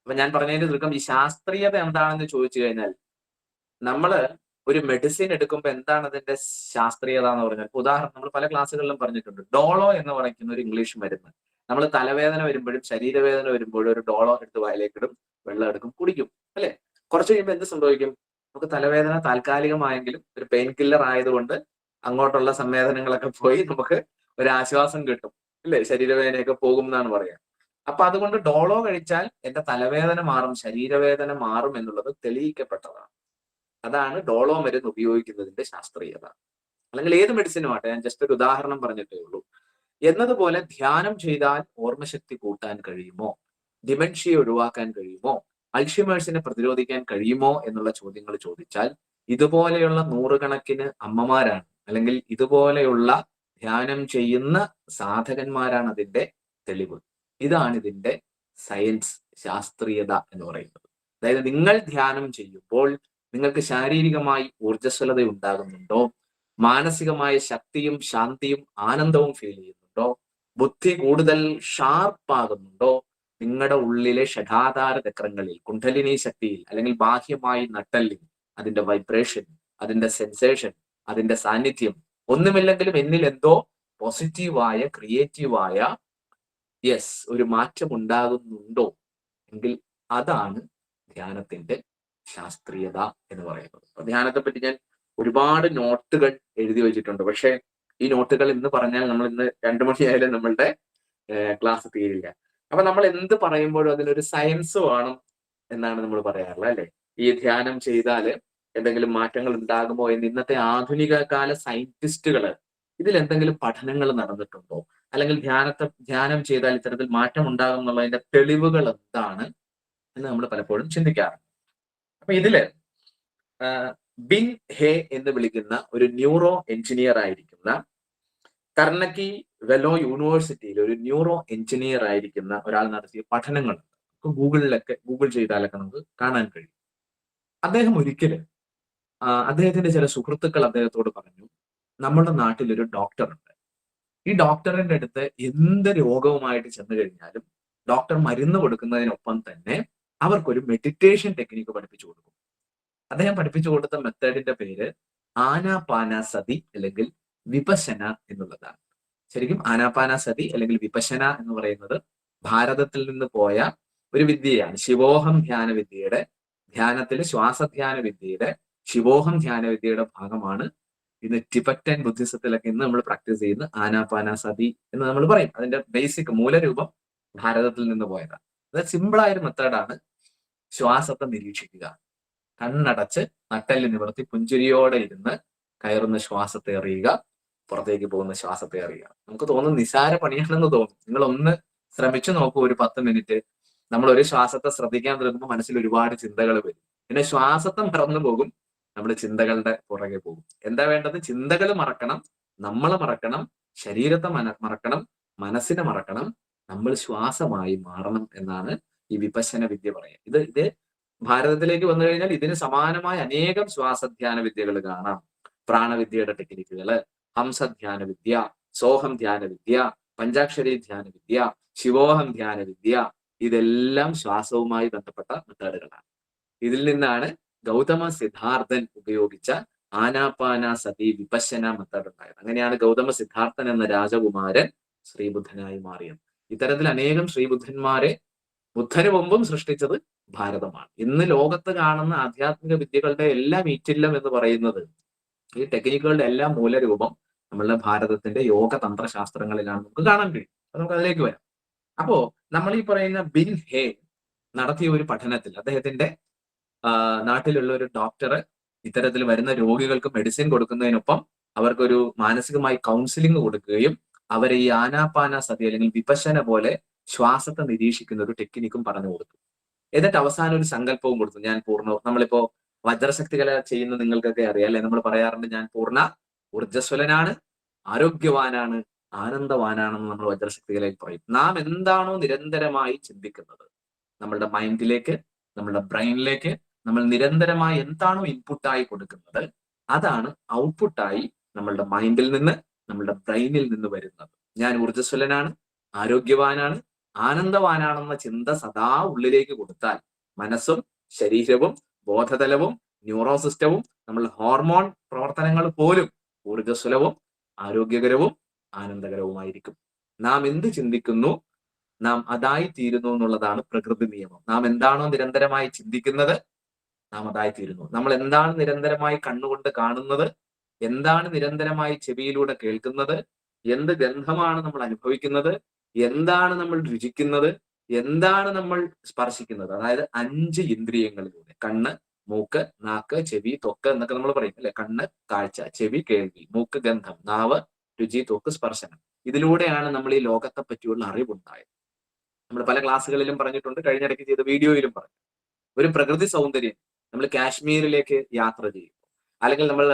അപ്പൊ ഞാൻ പറഞ്ഞതിന്റെ ചുരുക്കം, ഈ ശാസ്ത്രീയത എന്താണെന്ന് ചോദിച്ചു കഴിഞ്ഞാൽ, നമ്മള് ഒരു മെഡിസിൻ എടുക്കുമ്പോൾ എന്താണ് അതിന്റെ ശാസ്ത്രീയത എന്ന് പറഞ്ഞാൽ, ഉദാഹരണം നമ്മൾ പല ക്ലാസ്സുകളിലും പറഞ്ഞിട്ടുണ്ട്, ഡോളോ എന്ന് പറയുന്ന ഒരു ഇംഗ്ലീഷ് മരുന്ന്. നമ്മൾ തലവേദന വരുമ്പോഴും ശരീരവേദന വരുമ്പോഴും ഒരു ഡോളോ എടുത്ത് വായിലേക്കിടും, വെള്ളം എടുക്കും, കുടിക്കും, അല്ലെ? കുറച്ച് കഴിയുമ്പോൾ എന്ത് സംഭവിക്കും? നമുക്ക് തലവേദന താൽക്കാലികമായെങ്കിലും ഒരു പെയിൻ കില്ലർ ആയതുകൊണ്ട് അങ്ങോട്ടുള്ള സംവേദനങ്ങളൊക്കെ പോയി നമുക്ക് ഒരു ആശ്വാസം കിട്ടും, അല്ലെ? ശരീരവേദനയൊക്കെ പോകും എന്നാണ് പറയാ. അപ്പൊ അതുകൊണ്ട് ഡോളോ കഴിച്ചാൽ എന്റെ തലവേദന മാറും, ശരീരവേദന മാറും എന്നുള്ളത് തെളിയിക്കപ്പെട്ടതാണ്. അതാണ് ഡോളോ മരുന്ന് ഉപയോഗിക്കുന്നതിന്റെ ശാസ്ത്രീയത. അല്ലെങ്കിൽ ഏത് മെഡിസിനും ആട്ടെ, ഞാൻ ജസ്റ്റ് ഒരു ഉദാഹരണം പറഞ്ഞിട്ടേ ഉള്ളൂ. എന്നതുപോലെ ധ്യാനം ചെയ്താൽ ഓർമ്മശക്തി കൂട്ടാൻ കഴിയുമോ, ഡിമെൻഷ്യ ഒഴിവാക്കാൻ കഴിയുമോ, അൽഷിമേഴ്സിനെ പ്രതിരോധിക്കാൻ കഴിയുമോ എന്നുള്ള ചോദ്യങ്ങൾ ചോദിച്ചാൽ ഇതുപോലെയുള്ള നൂറുകണക്കിന് അമ്മമാരാണ്, അല്ലെങ്കിൽ ഇതുപോലെയുള്ള ധ്യാനം ചെയ്യുന്ന സാധകന്മാരാണ് അതിന്റെ തെളിവ്. ഇതാണ് ഇതിന്റെ സയൻസ്, ശാസ്ത്രീയത എന്ന് പറയുന്നത്. അതായത് നിങ്ങൾ ധ്യാനം ചെയ്യുമ്പോൾ നിങ്ങൾക്ക് ശാരീരികമായി ഊർജ്ജസ്വലത ഉണ്ടാകുന്നുണ്ടോ, മാനസികമായ ശക്തിയും ശാന്തിയും ആനന്ദവും ഫീൽ ചെയ്യുന്നുണ്ടോ, ബുദ്ധി കൂടുതൽ ഷാർപ്പാകുന്നുണ്ടോ, നിങ്ങളുടെ ഉള്ളിലെ ഷഡാധാര ചക്രങ്ങളിൽ, കുണ്ഡലിനി ശക്തിയിൽ, അല്ലെങ്കിൽ ബാഹ്യമായി നട്ടലിൽ അതിന്റെ വൈബ്രേഷൻ, അതിന്റെ സെൻസേഷൻ, അതിന്റെ സാന്നിധ്യം ഒന്നുമില്ലെങ്കിലും എന്നിൽ എന്തോ പോസിറ്റീവായ ക്രിയേറ്റീവായ ഒരു മാറ്റം ഉണ്ടാകുന്നുണ്ടോ എങ്കിൽ അതാണ് ധ്യാനത്തിന്റെ ശാസ്ത്രീയത എന്ന് പറയുന്നത്. അപ്പൊ ധ്യാനത്തെ പറ്റി ഞാൻ ഒരുപാട് നോട്ടുകൾ എഴുതി വെച്ചിട്ടുണ്ട്. പക്ഷെ ഈ നോട്ടുകൾ ഇന്ന് പറഞ്ഞാൽ നമ്മൾ ഇന്ന് 2 മണിയായാലും നമ്മളുടെ ക്ലാസ് തീരില്ല. അപ്പൊ നമ്മൾ എന്ത് പറയുമ്പോഴും അതിനൊരു സയൻസ് വേണം എന്നാണ് നമ്മൾ പറയാറുള്ളത്, അല്ലെ? ഈ ധ്യാനം ചെയ്താൽ എന്തെങ്കിലും മാറ്റങ്ങൾ ഉണ്ടാകുമോ എന്ന് ഇന്നത്തെ ആധുനിക കാല സയന്റിസ്റ്റുകൾ ഇതിൽ എന്തെങ്കിലും പഠനങ്ങൾ നടന്നിട്ടുണ്ടോ, അല്ലെങ്കിൽ ധ്യാനം ചെയ്താൽ ഇത്തരത്തിൽ മാറ്റം ഉണ്ടാകും എന്നുള്ളതിന്റെ തെളിവുകൾ എന്താണ് എന്ന് നമ്മൾ പലപ്പോഴും ചിന്തിക്കാറുണ്ട്. അപ്പൊ ഇതില് ബിങ് ഹേ എന്ന് വിളിക്കുന്ന ഒരു ന്യൂറോ എഞ്ചിനീയർ ആയിരിക്കുന്ന, കർണക്കി വെലോ യൂണിവേഴ്സിറ്റിയിൽ ഒരു ന്യൂറോ എഞ്ചിനീയർ ആയിരിക്കുന്ന ഒരാൾ നടത്തിയ പഠനങ്ങൾ ഗൂഗിൾ ചെയ്താലൊക്കെ നമുക്ക് കാണാൻ കഴിയും. അദ്ദേഹം ഒരിക്കലും അദ്ദേഹത്തിന്റെ ചില സുഹൃത്തുക്കൾ അദ്ദേഹത്തോട് പറഞ്ഞു, നമ്മുടെ നാട്ടിൽ ഒരു ഡോക്ടറുണ്ട്, ഈ ഡോക്ടറിന്റെ അടുത്ത് എന്ത് രോഗവുമായിട്ട് ചെന്ന് കഴിഞ്ഞാലും ഡോക്ടർ മരുന്ന് കൊടുക്കുന്നതിനൊപ്പം തന്നെ അവർക്കൊരു മെഡിറ്റേഷൻ ടെക്നിക്ക് പഠിപ്പിച്ചു കൊടുക്കും. അദ്ദേഹം പഠിപ്പിച്ചു കൊടുത്ത മെത്തേഡിന്റെ പേര് ആനാപാനസതി അല്ലെങ്കിൽ വിപശന എന്നുള്ളതാണ്. ശരിക്കും ആനാപാനസതി അല്ലെങ്കിൽ വിപശന എന്ന് പറയുന്നത് ഭാരതത്തിൽ നിന്ന് പോയ ഒരു വിദ്യയാണ്. ശിവോഹം ധ്യാന വിദ്യയുടെ, ധ്യാനത്തിലെ ശ്വാസധ്യാന വിദ്യയുടെ, ശിവോഹം ധ്യാന വിദ്യയുടെ ഭാഗമാണ് ഇന്ന് ടിബറ്റൻ ബുദ്ധിസത്തിലൊക്കെ ഇന്ന് നമ്മൾ പ്രാക്ടീസ് ചെയ്യുന്ന ആനാപാനസതി എന്ന് നമ്മൾ പറയും. അതിന്റെ ബേസിക് മൂലരൂപം ഭാരതത്തിൽ നിന്ന് പോയതാണ്. അത് സിമ്പിളായൊരു മെത്തേഡാണ്. ശ്വാസത്തെ നിരീക്ഷിക്കുക. കണ്ണടച്ച് നട്ടെല്ല് നിവർത്തി പുഞ്ചിരിയോടെ ഇരുന്ന് കയറുന്ന ശ്വാസത്തെ അറിയുക, പുറത്തേക്ക് പോകുന്ന ശ്വാസത്തെ അറിയുക. നമുക്ക് തോന്നുന്നു നിസാര പണിയാണെന്ന് തോന്നും. നിങ്ങൾ ഒന്ന് ശ്രമിച്ചു നോക്കൂ, ഒരു 10 മിനിറ്റ്. നമ്മൾ ഒരു ശ്വാസത്തെ ശ്രദ്ധിക്കാൻ തുടങ്ങുമ്പോൾ മനസ്സിൽ ഒരുപാട് ചിന്തകൾ വരും. പിന്നെ ശ്വാസത്തെ മറന്നു പോകും, നമ്മൾ ചിന്തകളുടെ പുറകെ പോകും. എന്താ വേണ്ടത്? ചിന്തകൾ മറക്കണം, നമ്മളെ മറക്കണം, ശരീരത്തെ മറക്കണം, മനസ്സിനെ മറക്കണം, നമ്മൾ ശ്വാസമായി മാറണം എന്നാണ് ഈ വിപശ്യന വിദ്യ പറയുന്നത്. ഇത് ഭാരതത്തിലേക്ക് വന്നു കഴിഞ്ഞാൽ ഇതിന് സമാനമായ അനേകം ശ്വാസധ്യാന വിദ്യകൾ കാണാം. പ്രാണവിദ്യയുടെ ടെക്നിക്കുകള്, ഹംസധ്യാന വിദ്യ, സോഹം ധ്യാന വിദ്യ, പഞ്ചാക്ഷരി ധ്യാന വിദ്യ, ശിവോഹം ധ്യാന വിദ്യ, ഇതെല്ലാം ശ്വാസവുമായി ബന്ധപ്പെട്ട മെത്തേഡുകളാണ്. ഇതിൽ നിന്നാണ് ഗൗതമ സിദ്ധാർത്ഥൻ ഉപയോഗിച്ച ആനാപാന സതി വിപശ്യന മെത്തേഡ് ഉണ്ടായത്. അങ്ങനെയാണ് ഗൗതമ സിദ്ധാർത്ഥൻ എന്ന രാജകുമാരൻ ശ്രീബുദ്ധനായി മാറിയത്. ഇത്തരത്തിൽ അനേകം ശ്രീബുദ്ധന്മാരെ ബുദ്ധന് മുമ്പും സൃഷ്ടിച്ചത് ഭാരതമാണ്. ഇന്ന് ലോകത്ത് കാണുന്ന ആധ്യാത്മിക വിദ്യകളുടെ എല്ലാം ഈറ്റില്ലം എന്ന് പറയുന്നത്, ഈ ടെക്നിക്കുകളുടെ എല്ലാം മൂലരൂപം നമ്മളുടെ ഭാരതത്തിന്റെ യോഗ തന്ത്രശാസ്ത്രങ്ങളിലാണ് നമുക്ക് കാണാൻ കഴിയും. അപ്പൊ നമുക്ക് അതിലേക്ക് വരാം. അപ്പോ നമ്മൾ ഈ പറയുന്ന ബിൻ ഹേ നടത്തിയ ഒരു പഠനത്തിൽ അദ്ദേഹത്തിന്റെ നാട്ടിലുള്ള ഒരു ഡോക്ടർ ഇത്തരത്തിൽ വരുന്ന രോഗികൾക്ക് മെഡിസിൻ കൊടുക്കുന്നതിനൊപ്പം അവർക്കൊരു മാനസികമായി കൗൺസിലിംഗ് കൊടുക്കുകയും അവരെ ഈ ആനാപാന സതി അല്ലെങ്കിൽ വിപശ്യന പോലെ ശ്വാസത്തെ നിരീക്ഷിക്കുന്ന ഒരു ടെക്നിക്കും പറഞ്ഞു കൊടുത്തു. എന്നിട്ട് അവസാനം ഒരു സങ്കല്പവും കൊടുത്തു. ഞാൻ നമ്മളിപ്പോ വജ്രശക്തികല ചെയ്യുന്ന നിങ്ങൾക്കൊക്കെ അറിയാം അല്ലെ, നമ്മൾ പറയാറുണ്ട് ഞാൻ പൂർണ്ണ ഊർജ്ജസ്വലനാണ്, ആരോഗ്യവാനാണ്, ആനന്ദവാനാണെന്ന് നമ്മൾ വജ്രശക്തികലയിൽ പറയും. നാം എന്താണോ നിരന്തരമായി ചിന്തിക്കുന്നത്, നമ്മളുടെ മൈൻഡിലേക്ക്, നമ്മളുടെ ബ്രെയിനിലേക്ക് നമ്മൾ നിരന്തരമായി എന്താണോ ഇൻപുട്ടായി കൊടുക്കുന്നത്, അതാണ് ഔട്ട്പുട്ടായി നമ്മളുടെ മൈൻഡിൽ നിന്ന്, നമ്മളുടെ ബ്രെയിനിൽ നിന്ന് വരുന്നത്. ഞാൻ ഊർജ്ജസ്വലനാണ്, ആരോഗ്യവാനാണ്, ആനന്ദവാനാണെന്ന ചിന്ത സദാ ഉള്ളിലേക്ക് കൊടുത്താൽ മനസ്സും ശരീരവും ബോധതലവും ന്യൂറോ സിസ്റ്റവും നമ്മളുടെ ഹോർമോൺ പ്രവർത്തനങ്ങൾ പോലും ഊർജ്ജസ്വലവും ആരോഗ്യകരവും ആനന്ദകരവുമായിരിക്കും. നാം എന്ത് ചിന്തിക്കുന്നു നാം അതായി തീരുന്നു എന്നുള്ളതാണ് പ്രകൃതി നിയമം. നാം എന്താണോ നിരന്തരമായി ചിന്തിക്കുന്നത് നാം അതായി തീരുന്നു. നമ്മൾ എന്താണ് നിരന്തരമായി കണ്ണുകൊണ്ട് കാണുന്നത്, എന്താണ് നിരന്തരമായി ചെവിയിലൂടെ കേൾക്കുന്നത്, എന്ത് ഗന്ധമാണ് നമ്മൾ അനുഭവിക്കുന്നത്, എന്താണ് നമ്മൾ രുചിക്കുന്നത്, എന്താണ് നമ്മൾ സ്പർശിക്കുന്നത്, അതായത് 5 ഇന്ദ്രിയങ്ങളിലൂടെ കണ്ണ്, മൂക്ക്, നാക്ക്, ചെവി, ത്വക്ക് എന്നൊക്കെ നമ്മൾ പറയും അല്ലെ. കണ്ണ് കാഴ്ച, ചെവി കേൾവി, മൂക്ക് ഗന്ധം, നാവ് രുചി, ത്വക്ക് സ്പർശനം. ഇതിലൂടെയാണ് നമ്മൾ ഈ ലോകത്തെ പറ്റിയുള്ള അറിവുണ്ടായത്. നമ്മൾ പല ക്ലാസ്സുകളിലും പറഞ്ഞിട്ടുണ്ട്, കഴിഞ്ഞിടയ്ക്ക് ചെയ്ത വീഡിയോയിലും പറഞ്ഞു. ഒരു പ്രകൃതി സൗന്ദര്യം, നമ്മൾ കാശ്മീരിലേക്ക് യാത്ര ചെയ്യുന്നു, അല്ലെങ്കിൽ നമ്മൾ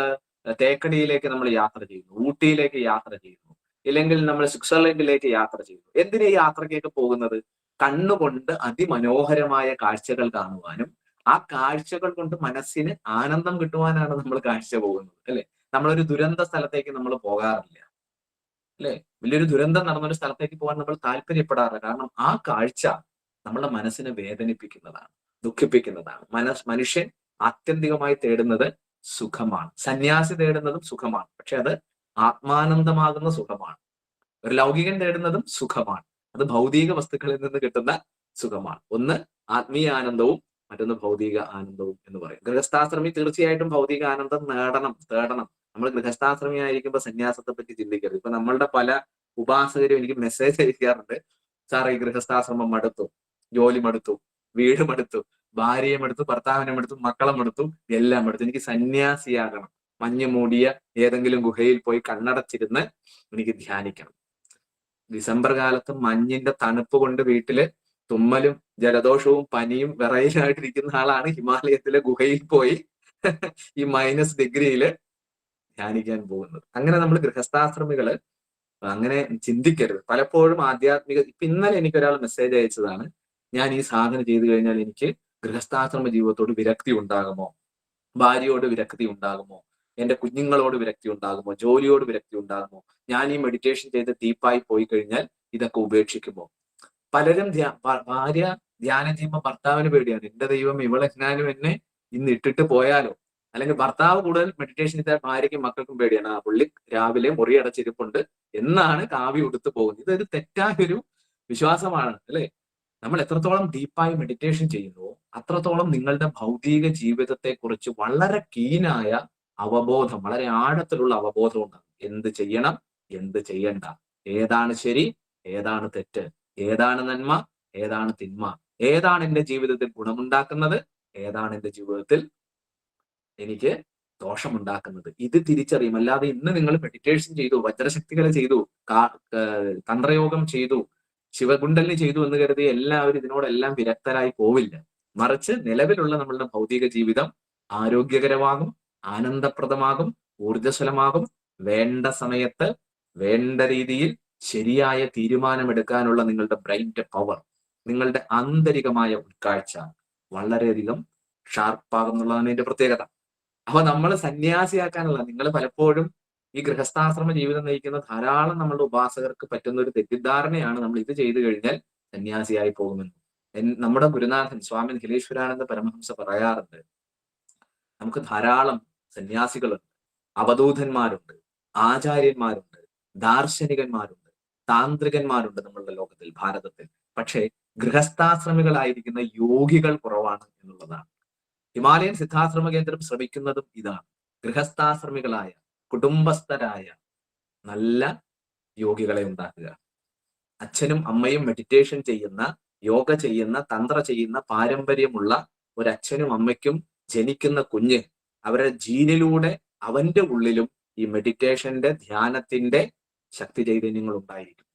തേക്കടിയിലേക്ക് നമ്മൾ യാത്ര ചെയ്യുന്നു, ഊട്ടിയിലേക്ക് യാത്ര ചെയ്യുന്നു, ഇല്ലെങ്കിൽ നമ്മൾ സ്വിറ്റ്സർലൻഡിലേക്ക് യാത്ര ചെയ്യുന്നു. എന്തിനാ ഈ യാത്രയ്ക്കൊക്കെ പോകുന്നത്? കണ്ണുകൊണ്ട് അതിമനോഹരമായ കാഴ്ചകൾ കാണുവാനും ആ കാഴ്ചകൾ കൊണ്ട് മനസ്സിന് ആനന്ദം കിട്ടുവാനാണ് നമ്മൾ കാഴ്ച പോകുന്നത് അല്ലെ. നമ്മളൊരു ദുരന്ത സ്ഥലത്തേക്ക് നമ്മൾ പോകാറില്ല അല്ലെ. വലിയൊരു ദുരന്തം നടന്നൊരു സ്ഥലത്തേക്ക് പോകാൻ നമ്മൾ താല്പര്യപ്പെടാറില്ല. കാരണം ആ കാഴ്ച നമ്മളുടെ മനസ്സിനെ വേദനിപ്പിക്കുന്നതാണ്, ദുഃഖിപ്പിക്കുന്നതാണ്. മനുഷ്യൻ ആത്യന്തികമായി തേടുന്നത് സുഖമാണ്. സന്യാസി തേടുന്നതും സുഖമാണ്, പക്ഷെ അത് ആത്മാനന്ദമാകുന്ന സുഖമാണ്. ഒരു ലൗകികൻ തേടുന്നതും സുഖമാണ്, അത് ഭൗതിക വസ്തുക്കളിൽ നിന്ന് കിട്ടുന്ന സുഖമാണ്. ഒന്ന് ആത്മീയ ആനന്ദവും മറ്റൊന്ന് ഭൗതിക ആനന്ദവും എന്ന് പറയും. ഗൃഹസ്ഥാശ്രമി തീർച്ചയായിട്ടും ഭൗതിക ആനന്ദം തേടണം. നമ്മൾ ഗൃഹസ്ഥാശ്രമി ആയിരിക്കുമ്പോൾ സന്യാസത്തെ പറ്റി ചിന്തിക്കരുത്. ഇപ്പൊ നമ്മളുടെ പല ഉപാസകരും എനിക്ക് മെസ്സേജ് അയക്കാറുണ്ട്, സാർ ഈ ഗൃഹസ്ഥാശ്രമം മടുത്തു, ജോലി മടുത്തു, വീട് മടുത്തു, ഭാര്യയെ മടുത്തു, ഭർത്താവിനെ മടുത്തു, മക്കളെ മടുത്തു, എല്ലാം മടുത്തു, എനിക്ക് സന്യാസിയാകണം. മഞ്ഞ് മൂടിയ ഏതെങ്കിലും ഗുഹയിൽ പോയി കണ്ണടച്ചിരുന്ന് എനിക്ക് ധ്യാനിക്കണം. ഡിസംബർ കാലത്ത് മഞ്ഞിന്റെ തണുപ്പ് കൊണ്ട് വീട്ടില് തുമ്മലും ജലദോഷവും പനിയും വിറയിലായിട്ടിരിക്കുന്ന ആളാണ് ഹിമാലയത്തിലെ ഗുഹയിൽ പോയി ഈ -ഡിഗ്രിയിൽ ധ്യാനിക്കാൻ പോകുന്നത്. അങ്ങനെ നമ്മൾ ഗൃഹസ്ഥാശ്രമികള് അങ്ങനെ ചിന്തിക്കരുത്. പലപ്പോഴും ആധ്യാത്മിക, ഇപ്പൊ ഇന്നലെ എനിക്കൊരാൾ മെസ്സേജ് അയച്ചതാണ്, ഞാൻ ഈ സാധന ചെയ്തു കഴിഞ്ഞാൽ എനിക്ക് ഗൃഹസ്ഥാശ്രമ ജീവിതത്തോട് വിരക്തി ഉണ്ടാകുമോ, ഭാര്യയോട് വിരക്തി ഉണ്ടാകുമോ, എന്റെ കുഞ്ഞുങ്ങളോട് വിരക്തി ഉണ്ടാകുമോ, ജോലിയോട് വിരക്തി ഉണ്ടാകുമോ, ഞാൻ ഈ മെഡിറ്റേഷൻ ചെയ്ത് ഡീപ്പായി പോയി കഴിഞ്ഞാൽ ഇതൊക്കെ ഉപേക്ഷിക്കുമോ? പലരും ഭാര്യ ധ്യാനം ചെയ്യുമ്പോൾ ഭർത്താവിന് പേടിയാണ്, എന്റെ ദൈവം ഇവളെങ്ങാനും എന്നെ ഇന്ന് ഇട്ടിട്ട് പോയാലോ, അല്ലെങ്കിൽ ഭർത്താവ് കൂടുതൽ മെഡിറ്റേഷൻ ചെയ്താൽ ഭാര്യയ്ക്കും മക്കൾക്കും പേടിയാണ്, ആ പുള്ളി രാവിലെ മുറി അടച്ചിരിപ്പുണ്ട് എന്നാണ് കാവ്യ ഉടുത്തു പോകുന്നത്. ഇതൊരു തെറ്റായൊരു വിശ്വാസമാണ് അല്ലെ. നമ്മൾ എത്രത്തോളം ഡീപ്പായി മെഡിറ്റേഷൻ ചെയ്യുന്നുവോ അത്രത്തോളം നിങ്ങളുടെ ഭൗതിക ജീവിതത്തെ കുറിച്ച് വളരെ കീനായ അവബോധം, വളരെ ആഴത്തിലുള്ള അവബോധം ഉണ്ടാകും. എന്ത് ചെയ്യണം, എന്ത് ചെയ്യണ്ട, ഏതാണ് ശരി, ഏതാണ് തെറ്റ്, ഏതാണ് നന്മ, ഏതാണ് തിന്മ ഏതാണ് എന്റെ ജീവിതത്തിൽ ഗുണമുണ്ടാക്കുന്നത്, ഏതാണ് എന്റെ ജീവിതത്തിൽ എനിക്ക് ദോഷമുണ്ടാക്കുന്നത്, ഇത് തിരിച്ചറിയും. അല്ലാതെ ഇന്ന് നിങ്ങൾ മെഡിറ്റേഷൻ ചെയ്തു, വജ്രശക്തികളെ ചെയ്തു, തന്ത്രയോഗം ചെയ്തു, ശിവകുണ്ടലിനി ചെയ്തു എന്ന് കരുതി എല്ലാവരും ഇതിനോടെല്ലാം വിരക്തരായി പോവില്ല. മറിച്ച് നിലവിലുള്ള നമ്മളുടെ ഭൗതിക ജീവിതം ആരോഗ്യകരമാകും, ആനന്ദപ്രദമാകും, ഊർജ്ജസ്വലമാകും. വേണ്ട സമയത്ത് വേണ്ട രീതിയിൽ ശരിയായ തീരുമാനമെടുക്കാനുള്ള നിങ്ങളുടെ ബ്രെയിൻ്റെ പവർ, നിങ്ങളുടെ ആന്തരികമായ ഉൾക്കാഴ്ച വളരെയധികം ഷാർപ്പാകും എന്നുള്ളതാണ് ഇതിന്റെ പ്രത്യേകത. അപ്പൊ നമ്മൾ സന്യാസിയാക്കാനുള്ള, നിങ്ങൾ പലപ്പോഴും ഈ ഗൃഹസ്ഥാശ്രമ ജീവിതം നയിക്കുന്ന ധാരാളം നമ്മളുടെ ഉപാസകർക്ക് പറ്റുന്ന ഒരു തെറ്റിദ്ധാരണയാണ് നമ്മൾ ഇത് ചെയ്തു കഴിഞ്ഞാൽ സന്യാസിയായി പോകുമെന്ന്. നമ്മുടെ ഗുരുനാഥൻ സ്വാമി നിഖിലേശ്വരാനന്ദ പരമഹംസ പറയാറുണ്ട്, നമുക്ക് ധാരാളം സന്യാസികളുണ്ട്, അവധൂതന്മാരുണ്ട്, ആചാര്യന്മാരുണ്ട്, ദാർശനികന്മാരുണ്ട്, താന്ത്രികന്മാരുണ്ട് നമ്മളുടെ ലോകത്തിൽ, ഭാരതത്തിൽ. പക്ഷേ ഗൃഹസ്ഥാശ്രമികളായിരിക്കുന്ന യോഗികൾ കുറവാണ് എന്നുള്ളതാണ്. ഹിമാലയൻ സിദ്ധാശ്രമ കേന്ദ്രം ശ്രമിക്കുന്നതും ഇതാണ്. ഗൃഹസ്ഥാശ്രമികളായ, കുടുംബസ്ഥരായ നല്ല യോഗികളെ ഉണ്ടാക്കുക. അച്ഛനും അമ്മയും മെഡിറ്റേഷൻ ചെയ്യുന്ന, യോഗ ചെയ്യുന്ന, തന്ത്ര ചെയ്യുന്ന പാരമ്പര്യമുള്ള ഒരു അച്ഛനും അമ്മയ്ക്കും ജനിക്കുന്ന കുഞ്ഞ്, അവരുടെ ജീനിലൂടെ അവന്റെ ഉള്ളിലും ഈ മെഡിറ്റേഷന്റെ, ധ്യാനത്തിന്റെ ശക്തി ചൈതന്യങ്ങൾ ഉണ്ടായിരിക്കും.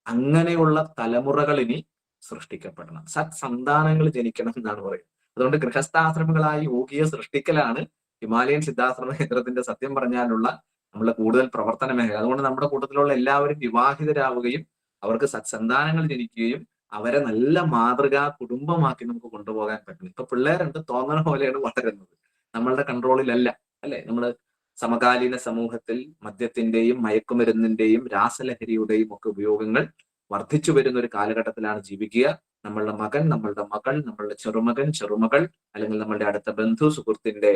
അങ്ങനെയുള്ള തലമുറകൾ ഇനി സൃഷ്ടിക്കപ്പെടണം, സത്സന്താനങ്ങൾ ജനിക്കണം എന്നാണ് പറയുന്നത്. അതുകൊണ്ട് ഗൃഹസ്ഥാശ്രമങ്ങളായി യോഗിയെ സൃഷ്ടിക്കലാണ് ഹിമാലയൻ സിദ്ധാശ്രമ കേന്ദ്രത്തിന്റെ സത്യം പറഞ്ഞാലുള്ള നമ്മളെ കൂടുതൽ പ്രവർത്തന മേഖല. അതുകൊണ്ട് നമ്മുടെ കൂട്ടത്തിലുള്ള എല്ലാവരും വിവാഹിതരാവുകയും അവർക്ക് സത്സന്താനങ്ങൾ ജനിക്കുകയും അവരെ നല്ല മാതൃകാ കുടുംബമാക്കി നമുക്ക് കൊണ്ടുപോകാൻ പറ്റും. ഇപ്പൊ പിള്ളേരുണ്ട്, തോന്നണ പോലെയാണ് വളരുന്നത്, നമ്മളുടെ കൺട്രോളിലല്ല, അല്ലെ? നമ്മൾ സമകാലീന സമൂഹത്തിൽ മദ്യത്തിന്റെയും മയക്കുമരുന്നിന്റെയും രാസലഹരിയുടെയും ഒക്കെ ഉപയോഗങ്ങൾ വർദ്ധിച്ചു വരുന്ന ഒരു കാലഘട്ടത്തിലാണ് ജീവിക്കുക. നമ്മളുടെ മകൻ, നമ്മളുടെ മകൾ, നമ്മളുടെ ചെറുമകൻ, ചെറുമകൾ, അല്ലെങ്കിൽ നമ്മളുടെ അടുത്ത ബന്ധു സുഹൃത്തിന്റെ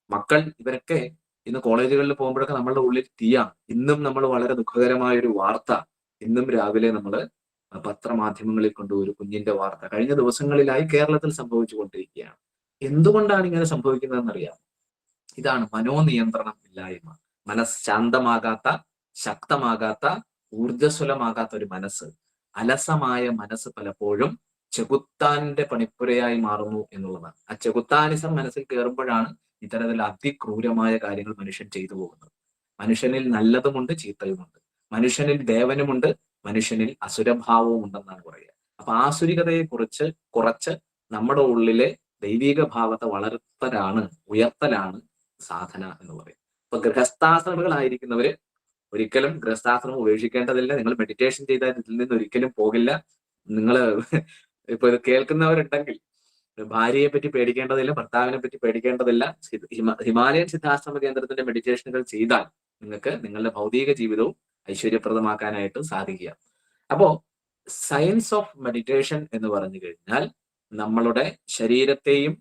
മക്കൾ, ഇവരൊക്കെ ഇന്ന് കോളേജുകളിൽ പോകുമ്പോഴൊക്കെ നമ്മളുടെ ഉള്ളിൽ തീയാണ്. ഇന്നും നമ്മൾ വളരെ ദുഃഖകരമായ ഒരു വാർത്ത, ഇന്നും രാവിലെ നമ്മൾ പത്രമാധ്യമങ്ങളിൽ കൊണ്ടു ഒരു കുഞ്ഞിന്റെ വാർത്ത കഴിഞ്ഞ ദിവസങ്ങളിലായി കേരളത്തിൽ സംഭവിച്ചു കൊണ്ടിരിക്കുകയാണ്. എന്തുകൊണ്ടാണ് ഇങ്ങനെ സംഭവിക്കുന്നതെന്നറിയാം? ഇതാണ് മനോനിയന്ത്രണം ഇല്ലായ്മ. മനസ്സ് ശാന്തമാകാത്ത, ശക്തമാകാത്ത, ഊർജ്ജസ്വലമാകാത്ത ഒരു മനസ്സ്, അലസമായ മനസ്സ് പലപ്പോഴും ചെകുത്താന്റെ പണിപ്പുരയായി മാറുന്നു എന്നുള്ളതാണ്. ആ ചെകുത്താനിസം മനസ്സിൽ കയറുമ്പോഴാണ് ഇത്തരത്തിൽ അതിക്രൂരമായ കാര്യങ്ങൾ മനുഷ്യൻ ചെയ്തു പോകുന്നത്. മനുഷ്യനിൽ നല്ലതുമുണ്ട്, ചീത്തയുമുണ്ട്. മനുഷ്യനിൽ ദേവനുമുണ്ട്, മനുഷ്യനിൽ അസുരഭാവവും ഉണ്ടെന്നാണ് പറയുക. അപ്പൊ ആസുരികതയെ കുറച്ച് നമ്മുടെ ഉള്ളിലെ ദൈവിക ഭാവത്തെ വളർത്തലാണ്, ഉയർത്തലാണ് സാധന എന്ന് പറയും. അപ്പൊ ഗൃഹസ്ഥാശ്രമികളായിരിക്കുന്നവര് ഒരിക്കലും ഗൃഹസ്ഥാശ്രമം ഉപേക്ഷിക്കേണ്ടതില്ല. നിങ്ങൾ മെഡിറ്റേഷൻ ചെയ്താൽ ഇതിൽ നിന്ന് ഒരിക്കലും പോകില്ല. നിങ്ങൾ ഇപ്പൊ ഇത് കേൾക്കുന്നവരുണ്ടെങ്കിൽ ഭാര്യയെ പറ്റി പേടിക്കേണ്ടതില്ല, ഭർത്താവിനെ പറ്റി പേടിക്കേണ്ടതില്ല. ഹിമാലയൻ സിദ്ധാശ്രമ കേന്ദ്രത്തിന്റെ മെഡിറ്റേഷനുകൾ ചെയ്താൽ നിങ്ങൾക്ക് നിങ്ങളുടെ ഭൗതിക ജീവിതവും ഐശ്വര്യപ്രദമാക്കാനായിട്ട് സാധിക്കുക. അപ്പോ സയൻസ് ഓഫ് മെഡിറ്റേഷൻ എന്ന് പറഞ്ഞു കഴിഞ്ഞാൽ നമ്മളുടെ ശരീരത്തെയും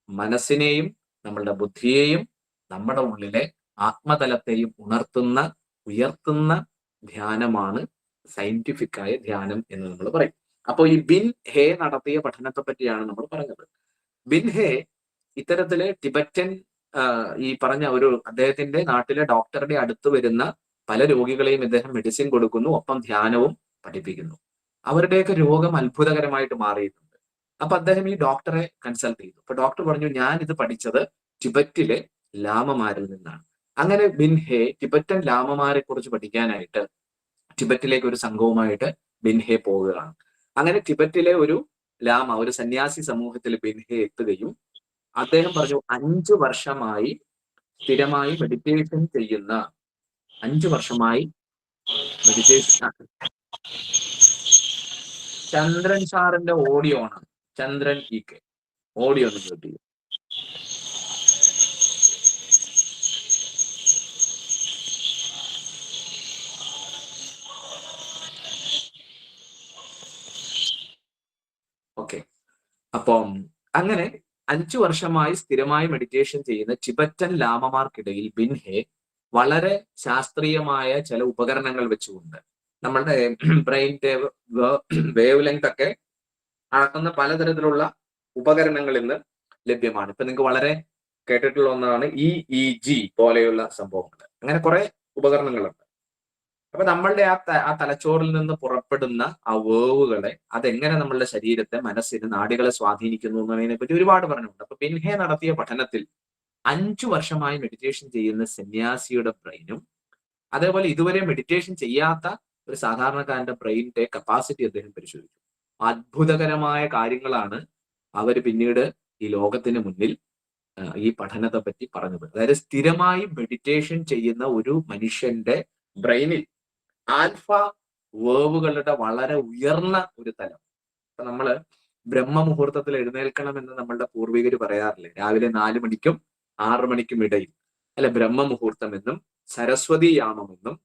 മനസ്സിനെയും നമ്മളുടെ ബുദ്ധിയെയും നമ്മുടെ ഉള്ളിലെ ആത്മതലത്തെയും ഉയർത്തുന്ന ധ്യാനമാണ് സയന്റിഫിക് ആയ ധ്യാനം എന്ന് നമ്മൾ പറയും. അപ്പോൾ ഈ ബിൻ ഹേ നടത്തിയ പഠനത്തെ പറ്റിയാണ് നമ്മൾ പറഞ്ഞത്. ബിൻ ഹേ ഇത്തരത്തില് ടിബറ്റൻ ഈ പറഞ്ഞ ഒരു അദ്ദേഹത്തിന്റെ നാട്ടിലെ ഡോക്ടറുടെ അടുത്ത് വരുന്ന പല രോഗികളെയും ഇദ്ദേഹം മെഡിസിൻ കൊടുക്കുന്നു, ഒപ്പം ധ്യാനവും പഠിപ്പിക്കുന്നു. അവരുടെയൊക്കെ രോഗം അത്ഭുതകരമായിട്ട് മാറിയിട്ടുണ്ട്. അപ്പൊ അദ്ദേഹം ഈ ഡോക്ടറെ കൺസൾട്ട് ചെയ്തു. അപ്പൊ ഡോക്ടർ പറഞ്ഞു, ഞാൻ ഇത് പഠിച്ചത് ടിബറ്റിലെ ലാമമാരിൽ നിന്നാണ്. അങ്ങനെ ബിൻ ഹേ ടിബറ്റൻ ലാമമാരെ കുറിച്ച് പഠിക്കാനായിട്ട് ടിബറ്റിലേക്ക് ഒരു സംഘവുമായിട്ട് ബിൻ ഹേ പോവുകയാണ്. അങ്ങനെ ടിബറ്റിലെ ഒരു ലാമ, ഒരു സന്യാസി സമൂഹത്തിൽ ബിൻ ഹേ എത്തുകയും അദ്ദേഹം പറഞ്ഞു, 5 വർഷമായി സ്ഥിരമായി മെഡിറ്റേഷൻ ചെയ്യുന്ന, 5 വർഷമായി മെഡിറ്റേഷൻ. ചന്ദ്രൻ സാറിന്റെ ഓഡിയോ ആണ്, ചന്ദ്രൻ EK ഓഡിയോ ഒന്ന് കേട്ടു. ഓക്കെ. അപ്പം അങ്ങനെ 5 വർഷമായി സ്ഥിരമായി മെഡിറ്റേഷൻ ചെയ്യുന്ന ടിബറ്റൻ ലാമമാർക്കിടയിൽ ബിൻ ഹേ വളരെ ശാസ്ത്രീയമായ ചില ഉപകരണങ്ങൾ വെച്ചുകൊണ്ട് നമ്മളുടെ ബ്രെയിൻ വേവ് ലെങ്ത് ഒക്കെ അളക്കുന്ന പലതരത്തിലുള്ള ഉപകരണങ്ങൾ ഇന്ന് ലഭ്യമാണ്. ഇപ്പൊ നിങ്ങൾക്ക് വളരെ കേട്ടിട്ടുള്ള ഒന്നാണ് EEG പോലെയുള്ള സംഭവങ്ങൾ. അങ്ങനെ കുറെ ഉപകരണങ്ങളുണ്ട്. അപ്പൊ നമ്മളുടെ ആ തലച്ചോറിൽ നിന്ന് പുറപ്പെടുന്ന ആ വേവുകളെ അതെങ്ങനെ നമ്മളുടെ ശരീരത്തെ, മനസ്സിന്, നാഡികളെ സ്വാധീനിക്കുന്നു എന്നതിനെ പറ്റി ഒരുപാട് പറഞ്ഞിട്ടുണ്ട്. അപ്പൊ പിൻഹെ നടത്തിയ പഠനത്തിൽ 5 വർഷമായി മെഡിറ്റേഷൻ ചെയ്യുന്ന സന്യാസിയുടെ ബ്രെയിനും അതേപോലെ ഇതുവരെ മെഡിറ്റേഷൻ ചെയ്യാത്ത ഒരു സാധാരണക്കാരന്റെ ബ്രെയിനിന്റെ കപ്പാസിറ്റി അദ്ദേഹം പരിശോധിച്ചു. അത്ഭുതകരമായ കാര്യങ്ങളാണ് അവർ പിന്നീട് ഈ ലോകത്തിന് മുന്നിൽ ഈ പഠനത്തെ പറ്റി പറഞ്ഞത്. അതായത് സ്ഥിരമായി മെഡിറ്റേഷൻ ചെയ്യുന്ന ഒരു മനുഷ്യന്റെ ബ്രെയിനിൽ ആൽഫ വേവുകളുടെ വളരെ ഉയർന്ന ഒരു തലം. അപ്പൊ നമ്മള് ബ്രഹ്മമുഹൂർത്തത്തിൽ എഴുന്നേൽക്കണം എന്ന് നമ്മളുടെ പൂർവികർ പറയാറില്ലേ? രാവിലെ 4 മണിക്കും 6 മണിക്കും ഇടയിൽ അല്ലെ ബ്രഹ്മമുഹൂർത്തം എന്നും സരസ്വതി യാമമെന്നും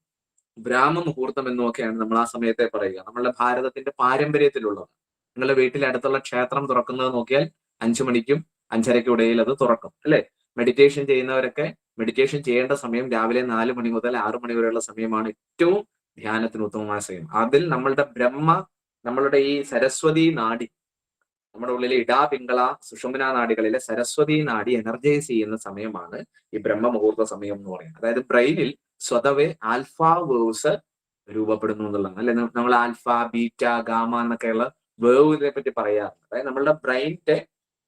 ബ്രാഹ്മമുഹൂർത്തം എന്നും ഒക്കെയാണ് നമ്മൾ ആ സമയത്തെ പറയുക. നമ്മളുടെ ഭാരതത്തിന്റെ പാരമ്പര്യത്തിലുള്ളത്. നിങ്ങളുടെ വീട്ടിലെ അടുത്തുള്ള ക്ഷേത്രം തുറക്കുന്നത് നോക്കിയാൽ 5 മണിക്കും 5:30ക്കും ഇടയിൽ അത് തുറക്കും അല്ലെ? മെഡിറ്റേഷൻ ചെയ്യുന്നവരൊക്കെ മെഡിറ്റേഷൻ ചെയ്യേണ്ട സമയം രാവിലെ 4 മണി മുതൽ 6 മണി വരെയുള്ള സമയമാണ് ഏറ്റവും ധ്യാനത്തിന് ഉത്തമമായ സമയം. അതിൽ നമ്മളുടെ ഈ സരസ്വതി നാഡി, നമ്മുടെ ഉള്ളിലെ പിംഗള സുഷുമ്ന നാഡികളിലെ സരസ്വതി നാഡി എനർജൈസ് ചെയ്യുന്ന സമയമാണ് ഈ ബ്രഹ്മമുഹൂർത്ത സമയം എന്ന് പറയുന്നത്. അതായത് ബ്രെയിനിൽ സ്വതവേ ആൽഫ വേവ്സ് രൂപപ്പെടുന്നു എന്നുള്ളതാണ് അല്ലെ? നമ്മൾ ആൽഫ, ബീറ്റ, ഗാമ എന്നൊക്കെയുള്ള വേവിനെ പറ്റി പറയാറുണ്ട്. അതായത് നമ്മളുടെ ബ്രെയിനിന്റെ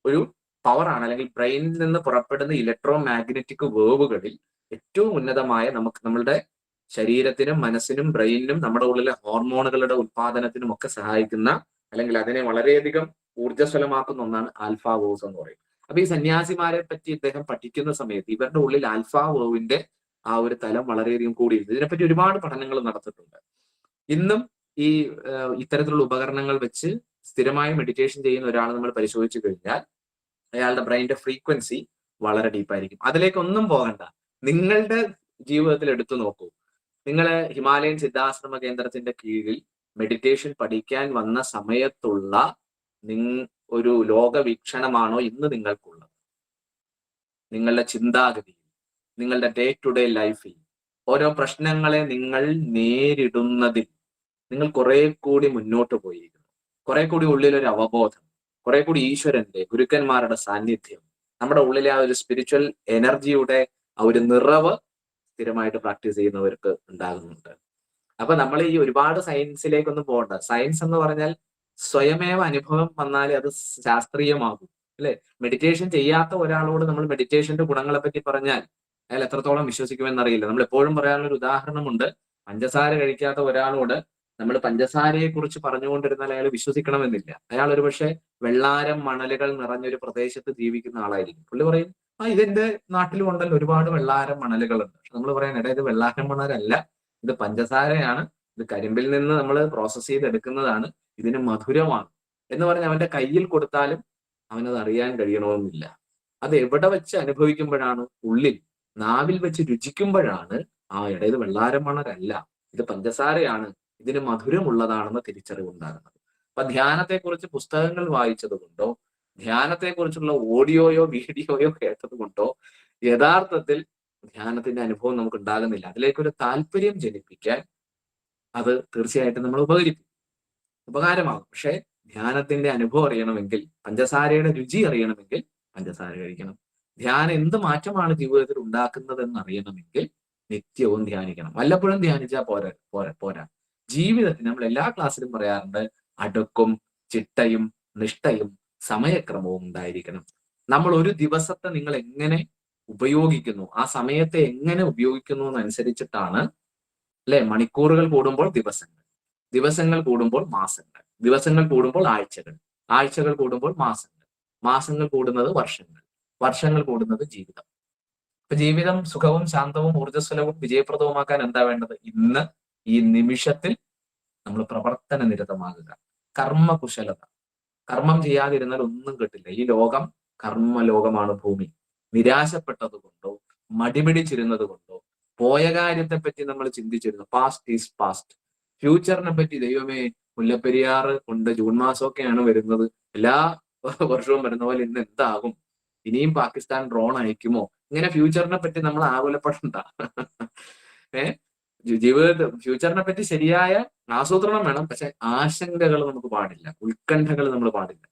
ഒരു പവറാണ്, അല്ലെങ്കിൽ ബ്രെയിനിൽ നിന്ന് പുറപ്പെടുന്ന ഇലക്ട്രോ മാഗ്നറ്റിക് വേവുകളിൽ ഏറ്റവും ഉന്നതമായ നമ്മളുടെ ശരീരത്തിനും മനസ്സിനും ബ്രെയിനിനും നമ്മുടെ ഉള്ളിലെ ഹോർമോണുകളുടെ ഉത്പാദനത്തിനും ഒക്കെ സഹായിക്കുന്ന, അല്ലെങ്കിൽ അതിനെ വളരെയധികം ഊർജ്ജസ്വലമാക്കുന്ന ഒന്നാണ് ആൽഫ വേവ്സ് എന്ന് പറയും. അപ്പൊ ഈ സന്യാസിമാരെ പറ്റി ഇദ്ദേഹം പഠിക്കുന്ന സമയത്ത് ഇവരുടെ ഉള്ളിൽ ആൽഫ വേവിന്റെ ആ ഒരു തലം വളരെയധികം കൂടിയിരുന്നു. ഇതിനെപ്പറ്റി ഒരുപാട് പഠനങ്ങൾ നടത്തിയിട്ടുണ്ട്. ഇന്നും ഈ ഇത്തരത്തിലുള്ള ഉപകരണങ്ങൾ വെച്ച് സ്ഥിരമായി മെഡിറ്റേഷൻ ചെയ്യുന്ന ഒരാൾ നമ്മൾ പരിശോധിച്ചു കഴിഞ്ഞാൽ അയാളുടെ ബ്രെയിനിന്റെ ഫ്രീക്വൻസി വളരെ ഡീപ്പായിരിക്കും. അതിലേക്കൊന്നും പോകണ്ട, നിങ്ങളുടെ ജീവിതത്തിൽ എടുത്തു നോക്കൂ. നിങ്ങൾ ഹിമാലയൻ സിദ്ധാശ്രമ കേന്ദ്രത്തിന്റെ കീഴിൽ മെഡിറ്റേഷൻ പഠിക്കാൻ വന്ന സമയത്തുള്ള ഒരു ലോകവീക്ഷണമാണോ ഇന്ന് നിങ്ങൾക്കുള്ളത്? നിങ്ങളുടെ ചിന്താഗതിയിൽ, നിങ്ങളുടെ ഡേ ടു ഡേ ലൈഫിൽ, ഓരോ പ്രശ്നങ്ങളെ നിങ്ങൾ നേരിടുന്നതിൽ നിങ്ങൾ കുറെ കൂടി മുന്നോട്ട് പോയിരിക്കുന്നു. കുറെ കൂടി ഉള്ളിലൊരു അവബോധം, കുറെ കൂടി ഈശ്വരന്റെ, ഗുരുക്കന്മാരുടെ സാന്നിധ്യം, നമ്മുടെ ഉള്ളിലെ ആ ഒരു സ്പിരിച്വൽ എനർജിയുടെ ആ ഒരു നിറവ് സ്ഥിരമായിട്ട് പ്രാക്ടീസ് ചെയ്യുന്നവർക്ക് ഉണ്ടാകുന്നുണ്ട്. അപ്പൊ നമ്മൾ ഈ ഒരുപാട് സയൻസിലേക്കൊന്നും പോകണ്ട. സയൻസ് എന്ന് പറഞ്ഞാൽ സ്വയമേവ അനുഭവം വന്നാലേ അത് ശാസ്ത്രീയമാകും അല്ലെ? മെഡിറ്റേഷൻ ചെയ്യാത്ത ഒരാളോട് നമ്മൾ മെഡിറ്റേഷന്റെ ഗുണങ്ങളെ പറ്റി പറഞ്ഞാൽ അയാൾ എത്രത്തോളം വിശ്വസിക്കുമെന്നറിയില്ല. നമ്മൾ എപ്പോഴും പറയാനുള്ള ഒരു ഉദാഹരണമുണ്ട്. പഞ്ചസാര കഴിക്കാത്ത ഒരാളോട് നമ്മൾ പഞ്ചസാരയെ കുറിച്ച് പറഞ്ഞുകൊണ്ടിരുന്നാൽ അയാൾ വിശ്വസിക്കണമെന്നില്ല. അയാൾ ഒരുപക്ഷെ വെള്ളാരം മണലുകൾ നിറഞ്ഞൊരു പ്രദേശത്ത് ജീവിക്കുന്ന ആളായിരിക്കും. പുള്ളി പറയും, ഇതെന്റെ നാട്ടിലും ഉണ്ടല്ലോ ഒരുപാട് വെള്ളാരം മണലുകളുണ്ട്. പക്ഷെ നമ്മൾ പറയാൻ ഇത് വെള്ളാരം മണലല്ല, ഇത് പഞ്ചസാരയാണ്, ഇത് കരിമ്പിൽ നിന്ന് നമ്മൾ പ്രോസസ് ചെയ്തെടുക്കുന്നതാണ്, ഇതിന് മധുരമാണ് എന്ന് പറഞ്ഞ് അവന്റെ കയ്യിൽ കൊടുത്താലും അവനത് അറിയാൻ കഴിയണമെന്നില്ല. അത് എവിടെ വെച്ച് അനുഭവിക്കുമ്പോഴാണ്, ഉള്ളിൽ നാവിൽ വെച്ച് രുചിക്കുമ്പോഴാണ് ഇത് വെള്ളാരം മണലല്ല, ഇത് പഞ്ചസാരയാണ്, ഇതിന് മധുരമുള്ളതാണെന്ന് തിരിച്ചറിവുണ്ടാകുന്നത്. അപ്പൊ ധ്യാനത്തെക്കുറിച്ച് പുസ്തകങ്ങൾ വായിച്ചത് കൊണ്ടോ ധ്യാനത്തെക്കുറിച്ചുള്ള ഓഡിയോയോ വീഡിയോയോ കേട്ടത് കൊണ്ടോ യഥാർത്ഥത്തിൽ ധ്യാനത്തിന്റെ അനുഭവം നമുക്ക് ഉണ്ടാകുന്നില്ല. അതിലേക്കൊരു താല്പര്യം ജനിപ്പിക്കാൻ അത് തീർച്ചയായിട്ടും നമ്മൾ ഉപകാരമാകും. പക്ഷെ ധ്യാനത്തിന്റെ അനുഭവം അറിയണമെങ്കിൽ, പഞ്ചസാരയുടെ രുചി അറിയണമെങ്കിൽ പഞ്ചസാര കഴിക്കണം. ധ്യാനം എന്ത് മാറ്റമാണ് ജീവിതത്തിൽ ഉണ്ടാക്കുന്നതെന്ന് അറിയണമെങ്കിൽ നിത്യവും ധ്യാനിക്കണം. വല്ലപ്പോഴും ധ്യാനിച്ചാൽ പോരാ. ജീവിതത്തിൽ നമ്മൾ എല്ലാ ക്ലാസ്സിലും പറയാറുണ്ട്, അടുക്കും ചിട്ടയും നിഷ്ഠയും സമയക്രമവും ഉണ്ടായിരിക്കണം. നമ്മൾ ഒരു ദിവസത്തെ നിങ്ങൾ എങ്ങനെ ഉപയോഗിക്കുന്നു, ആ സമയത്തെ എങ്ങനെ ഉപയോഗിക്കുന്നു എന്നനുസരിച്ചിട്ടാണ് അല്ലെ? മണിക്കൂറുകൾ കൂടുമ്പോൾ ദിവസങ്ങൾ, ദിവസങ്ങൾ കൂടുമ്പോൾ മാസങ്ങൾ, ദിവസങ്ങൾ കൂടുമ്പോൾ ആഴ്ചകൾ, ആഴ്ചകൾ കൂടുമ്പോൾ മാസങ്ങൾ, മാസങ്ങൾ കൂടുന്നത് വർഷങ്ങൾ, വർഷങ്ങൾ കൂടുന്നത് ജീവിതം. അപ്പൊ ജീവിതം സുഖവും ശാന്തവും ഊർജ്ജസ്വലവും വിജയപ്രദവുമാക്കാൻ എന്താ വേണ്ടത്? ഇന്ന് ഈ നിമിഷത്തിൽ നമ്മൾ പ്രവർത്തന നിരതമാകുക, കർമ്മകുശലത. കർമ്മം ചെയ്യാതിരുന്നാൽ ഒന്നും കിട്ടില്ല. ഈ ലോകം കർമ്മലോകമാണ്. ഭൂമി നിരാശപ്പെട്ടത് കൊണ്ടോ മടിപിടിച്ചിരുന്നത് കൊണ്ടോ പോയ കാര്യത്തെ പറ്റി നമ്മൾ ചിന്തിച്ചിരുന്നു. Past is past. ഫ്യൂച്ചറിനെ പറ്റി ദൈവമേ, മുല്ലപ്പെരിയാർ കൊണ്ട് ജൂൺ മാസമൊക്കെയാണ് വരുന്നത്, എല്ലാ വർഷവും വരുന്ന പോലെ ഇന്ന് എന്താകും, ഇനിയും പാകിസ്ഥാൻ ഡ്രോൺ അയക്കുമോ, ഇങ്ങനെ ഫ്യൂച്ചറിനെ പറ്റി നമ്മൾ ആകുലപ്പെടണ്ട. ജീവിതത്തിൽ ഫ്യൂച്ചറിനെ പറ്റി ശരിയായ ആസൂത്രണം വേണം, പക്ഷെ ആശങ്കകൾ നമുക്ക് പാടില്ല, ഉത്കണ്ഠകൾ നമ്മൾ പാടില്ല.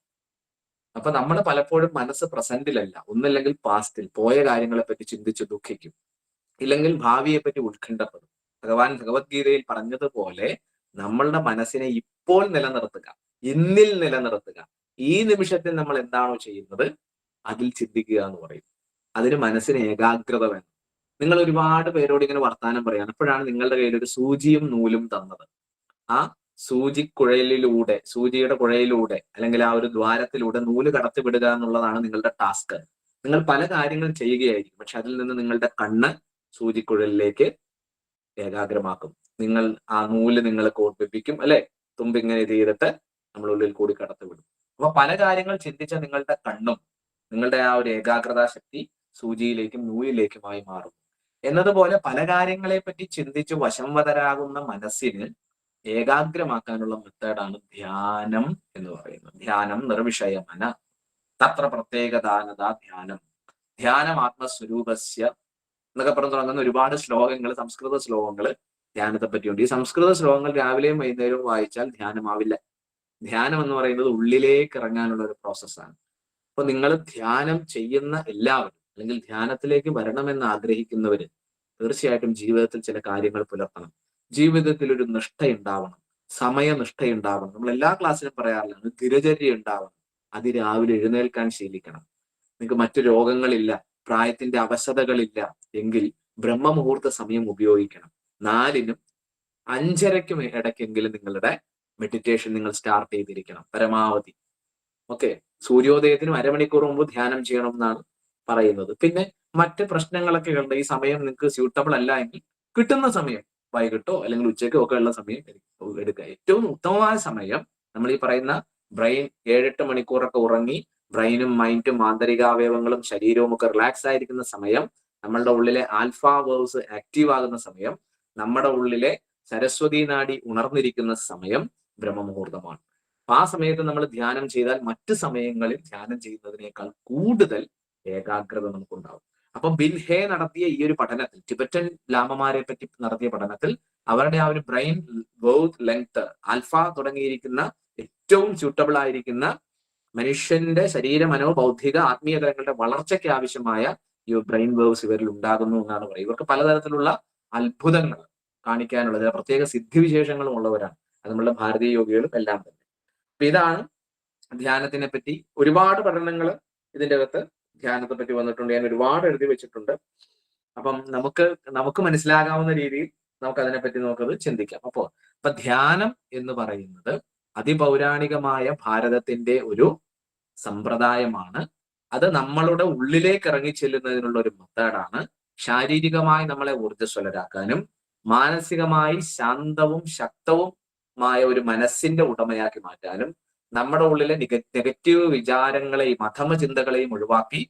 അപ്പൊ നമ്മൾ പലപ്പോഴും മനസ്സ് പ്രസന്റിലല്ല, ഒന്നില്ലെങ്കിൽ പാസ്റ്റിൽ പോയ കാര്യങ്ങളെ പറ്റി ചിന്തിച്ച് ദുഃഖിക്കും, ഇല്ലെങ്കിൽ ഭാവിയെ പറ്റി ഉത്കണ്ഠപ്പെടും. ഭഗവാൻ ഭഗവത്ഗീതയിൽ പറഞ്ഞതുപോലെ നമ്മളുടെ മനസ്സിനെ ഇപ്പോൾ നിലനിർത്തുക, ഇന്നിൽ നിലനിർത്തുക. ഈ നിമിഷത്തിൽ നമ്മൾ എന്താണോ ചെയ്യുന്നത് അതിൽ ചിന്തിക്കുക എന്ന് പറയും. അതിന് മനസ്സിന് ഏകാഗ്രത വേണം. നിങ്ങൾ ഒരുപാട് പേരോട് ഇങ്ങനെ വർത്താനം പറയാണ്, അപ്പോഴാണ് നിങ്ങളുടെ കയ്യിൽ ഒരു സൂചിയും നൂലും തന്നത്. ആ സൂചിക്കുഴലിലൂടെ, സൂചിയുടെ കുഴയിലൂടെ അല്ലെങ്കിൽ ആ ഒരു ദ്വാരത്തിലൂടെ നൂല് കടത്തിവിടുക എന്നുള്ളതാണ് നിങ്ങളുടെ ടാസ്ക്. നിങ്ങൾ പല കാര്യങ്ങളും ചെയ്യുകയായിരിക്കും, പക്ഷെ അതിൽ നിന്ന് നിങ്ങളുടെ കണ്ണ് സൂചിക്കുഴലിലേക്ക് ഏകാഗ്രമാക്കും. നിങ്ങൾ ആ നൂല് നിങ്ങളെ ഓർമ്മിപ്പിക്കും, അല്ലെ? തുമ്പിങ്ങനെ ചെയ്തിട്ട് നമ്മളുള്ളിൽ കൂടി കടത്തിവിടും. അപ്പൊ പല കാര്യങ്ങൾ ചിന്തിച്ച നിങ്ങളുടെ കണ്ണും നിങ്ങളുടെ ആ ഒരു ഏകാഗ്രതാ ശക്തി സൂചിയിലേക്കും നൂലിലേക്കുമായി മാറും. എന്നതുപോലെ പല കാര്യങ്ങളെ പറ്റി ചിന്തിച്ച് വശംവദരാകുന്ന മനസ്സിന് ഏകാഗ്രമാക്കാനുള്ള മെത്തേഡാണ് ധ്യാനം എന്ന് പറയുന്നത്. ധ്യാനം നിർവിഷയമന തത്ര പ്രത്യേകദാനത ധ്യാനം, ധ്യാനം ആത്മസ്വരൂപസ്യ എന്നൊക്കെ പറഞ്ഞു തുടങ്ങുന്ന ഒരുപാട് ശ്ലോകങ്ങൾ, സംസ്കൃത ശ്ലോകങ്ങൾ ധ്യാനത്തെ പറ്റിയുണ്ട്. ഈ സംസ്കൃത ശ്ലോകങ്ങൾ രാവിലെയും വൈകുന്നേരവും വായിച്ചാൽ ധ്യാനമാവില്ല. ധ്യാനം എന്ന് പറയുന്നത് ഉള്ളിലേക്ക് ഇറങ്ങാനുള്ള ഒരു പ്രോസസ്സാണ്. അപ്പൊ നിങ്ങൾ ധ്യാനം ചെയ്യുന്ന എല്ലാവരും അല്ലെങ്കിൽ ധ്യാനത്തിലേക്ക് വരണമെന്ന് ആഗ്രഹിക്കുന്നവര് തീർച്ചയായിട്ടും ജീവിതത്തിൽ ചില കാര്യങ്ങൾ പുലർത്തണം. ജീവിതത്തിൽ ഒരു നിഷ്ഠയുണ്ടാവണം, സമയനിഷ്ഠയുണ്ടാവണം. നമ്മൾ എല്ലാ ക്ലാസ്സിലും പറയാറില്ലാണ്, ദിനചര്യ ഉണ്ടാവണം. അതിരാവിലെ എഴുന്നേൽക്കാൻ ശീലിക്കണം. നിങ്ങൾക്ക് മറ്റു രോഗങ്ങളില്ല, പ്രായത്തിന്റെ അവശതകളില്ല എങ്കിൽ ബ്രഹ്മമുഹൂർത്ത സമയം ഉപയോഗിക്കണം. 4-നും 5:30-ക്കും ഇടയ്ക്കെങ്കിലും നിങ്ങളുടെ മെഡിറ്റേഷൻ നിങ്ങൾ സ്റ്റാർട്ട് ചെയ്തിരിക്കണം പരമാവധി. ഓക്കെ, സൂര്യോദയത്തിനും അരമണിക്കൂർ മുമ്പ് ധ്യാനം ചെയ്യണം എന്നാണ് പറയുന്നത്. പിന്നെ മറ്റ് പ്രശ്നങ്ങളൊക്കെ ഉണ്ട്, ഈ സമയം നിങ്ങൾക്ക് സ്യൂട്ടബിൾ അല്ല എങ്കിൽ കിട്ടുന്ന സമയം വൈകിട്ടോ അല്ലെങ്കിൽ ഉച്ചയ്ക്കോ ഒക്കെ ഉള്ള സമയം എടുക്കുക. ഏറ്റവും ഉത്തമമായ സമയം നമ്മൾ ഈ പറയുന്ന ബ്രെയിൻ 7-8 മണിക്കൂറൊക്കെ ഉറങ്ങി ബ്രെയിനും മൈൻഡും ആന്തരികാവയവങ്ങളും ശരീരവും ഒക്കെ റിലാക്സ് ആയിരിക്കുന്ന സമയം, നമ്മളുടെ ഉള്ളിലെ ആൽഫ വേവ്സ് ആക്റ്റീവ് ആകുന്ന സമയം, നമ്മുടെ ഉള്ളിലെ സരസ്വതി നാഡി ഉണർന്നിരിക്കുന്ന സമയം ബ്രഹ്മമുഹൂർത്തമാണ്. അപ്പൊ ആ സമയത്ത് നമ്മൾ ധ്യാനം ചെയ്താൽ മറ്റു സമയങ്ങളിൽ ധ്യാനം ചെയ്യുന്നതിനേക്കാൾ കൂടുതൽ ഏകാഗ്രത നമുക്കുണ്ടാവും. അപ്പൊ ബിൻഹെ നടത്തിയ ഈ ഒരു പഠനത്തിൽ, ടിബറ്റൻ ലാമമാരെ പറ്റി നടത്തിയ പഠനത്തിൽ, അവരുടെ ആ ഒരു ബ്രെയിൻ വേവ് ലെങ്ത് ആൽഫ തുടങ്ങിയിരിക്കുന്ന ഏറ്റവും സ്യൂട്ടബിൾ ആയിരിക്കുന്ന മനുഷ്യന്റെ ശരീര മനോബൗദ്ധിക ആത്മീയ തലങ്ങളുടെ വളർച്ചയ്ക്ക് ആവശ്യമായ ഈ ബ്രെയിൻ വേവ്സ് ഇവരിൽ ഉണ്ടാകുന്നു എന്നാണ് പറയുന്നത്. ഇവർക്ക് പലതരത്തിലുള്ള അത്ഭുതങ്ങൾ കാണിക്കാനുള്ള ചില പ്രത്യേക സിദ്ധിവിശേഷങ്ങളും ഉള്ളവരാണ്. അത് നമ്മളുടെ ഭാരതീയ യോഗികളും എല്ലാം തന്നെ. അപ്പൊ ഇതാണ് ധ്യാനത്തിനെ പറ്റി. ഒരുപാട് പഠനങ്ങൾ ഇതിന്റെ അകത്ത് ധ്യാനത്തെ പറ്റി വന്നിട്ടുണ്ട്. ഞാൻ ഒരുപാട് എഴുതി വെച്ചിട്ടുണ്ട്. അപ്പം നമുക്ക് മനസ്സിലാകാവുന്ന രീതിയിൽ നമുക്ക് അതിനെപ്പറ്റി നമുക്കത് ചിന്തിക്കാം. അപ്പൊ ധ്യാനം എന്ന് പറയുന്നത് അതിപൗരാണികമായ ഭാരതത്തിന്റെ ഒരു സമ്പ്രദായമാണ്. അത് നമ്മളുടെ ഉള്ളിലേക്ക് ഇറങ്ങി ചെല്ലുന്നതിനുള്ള ഒരു മെത്തേഡാണ്. ശാരീരികമായി നമ്മളെ ഊർജ്ജസ്വലരാക്കാനും മാനസികമായി ശാന്തവും ശക്തവുമായ ഒരു മനസ്സിന്റെ ഉടമയാക്കി മാറ്റാനും നമ്മുടെ ഉള്ളിലെ നെഗറ്റീവ് വിചാരങ്ങളെയും അധമ ചിന്തകളെയും ഒഴിവാക്കി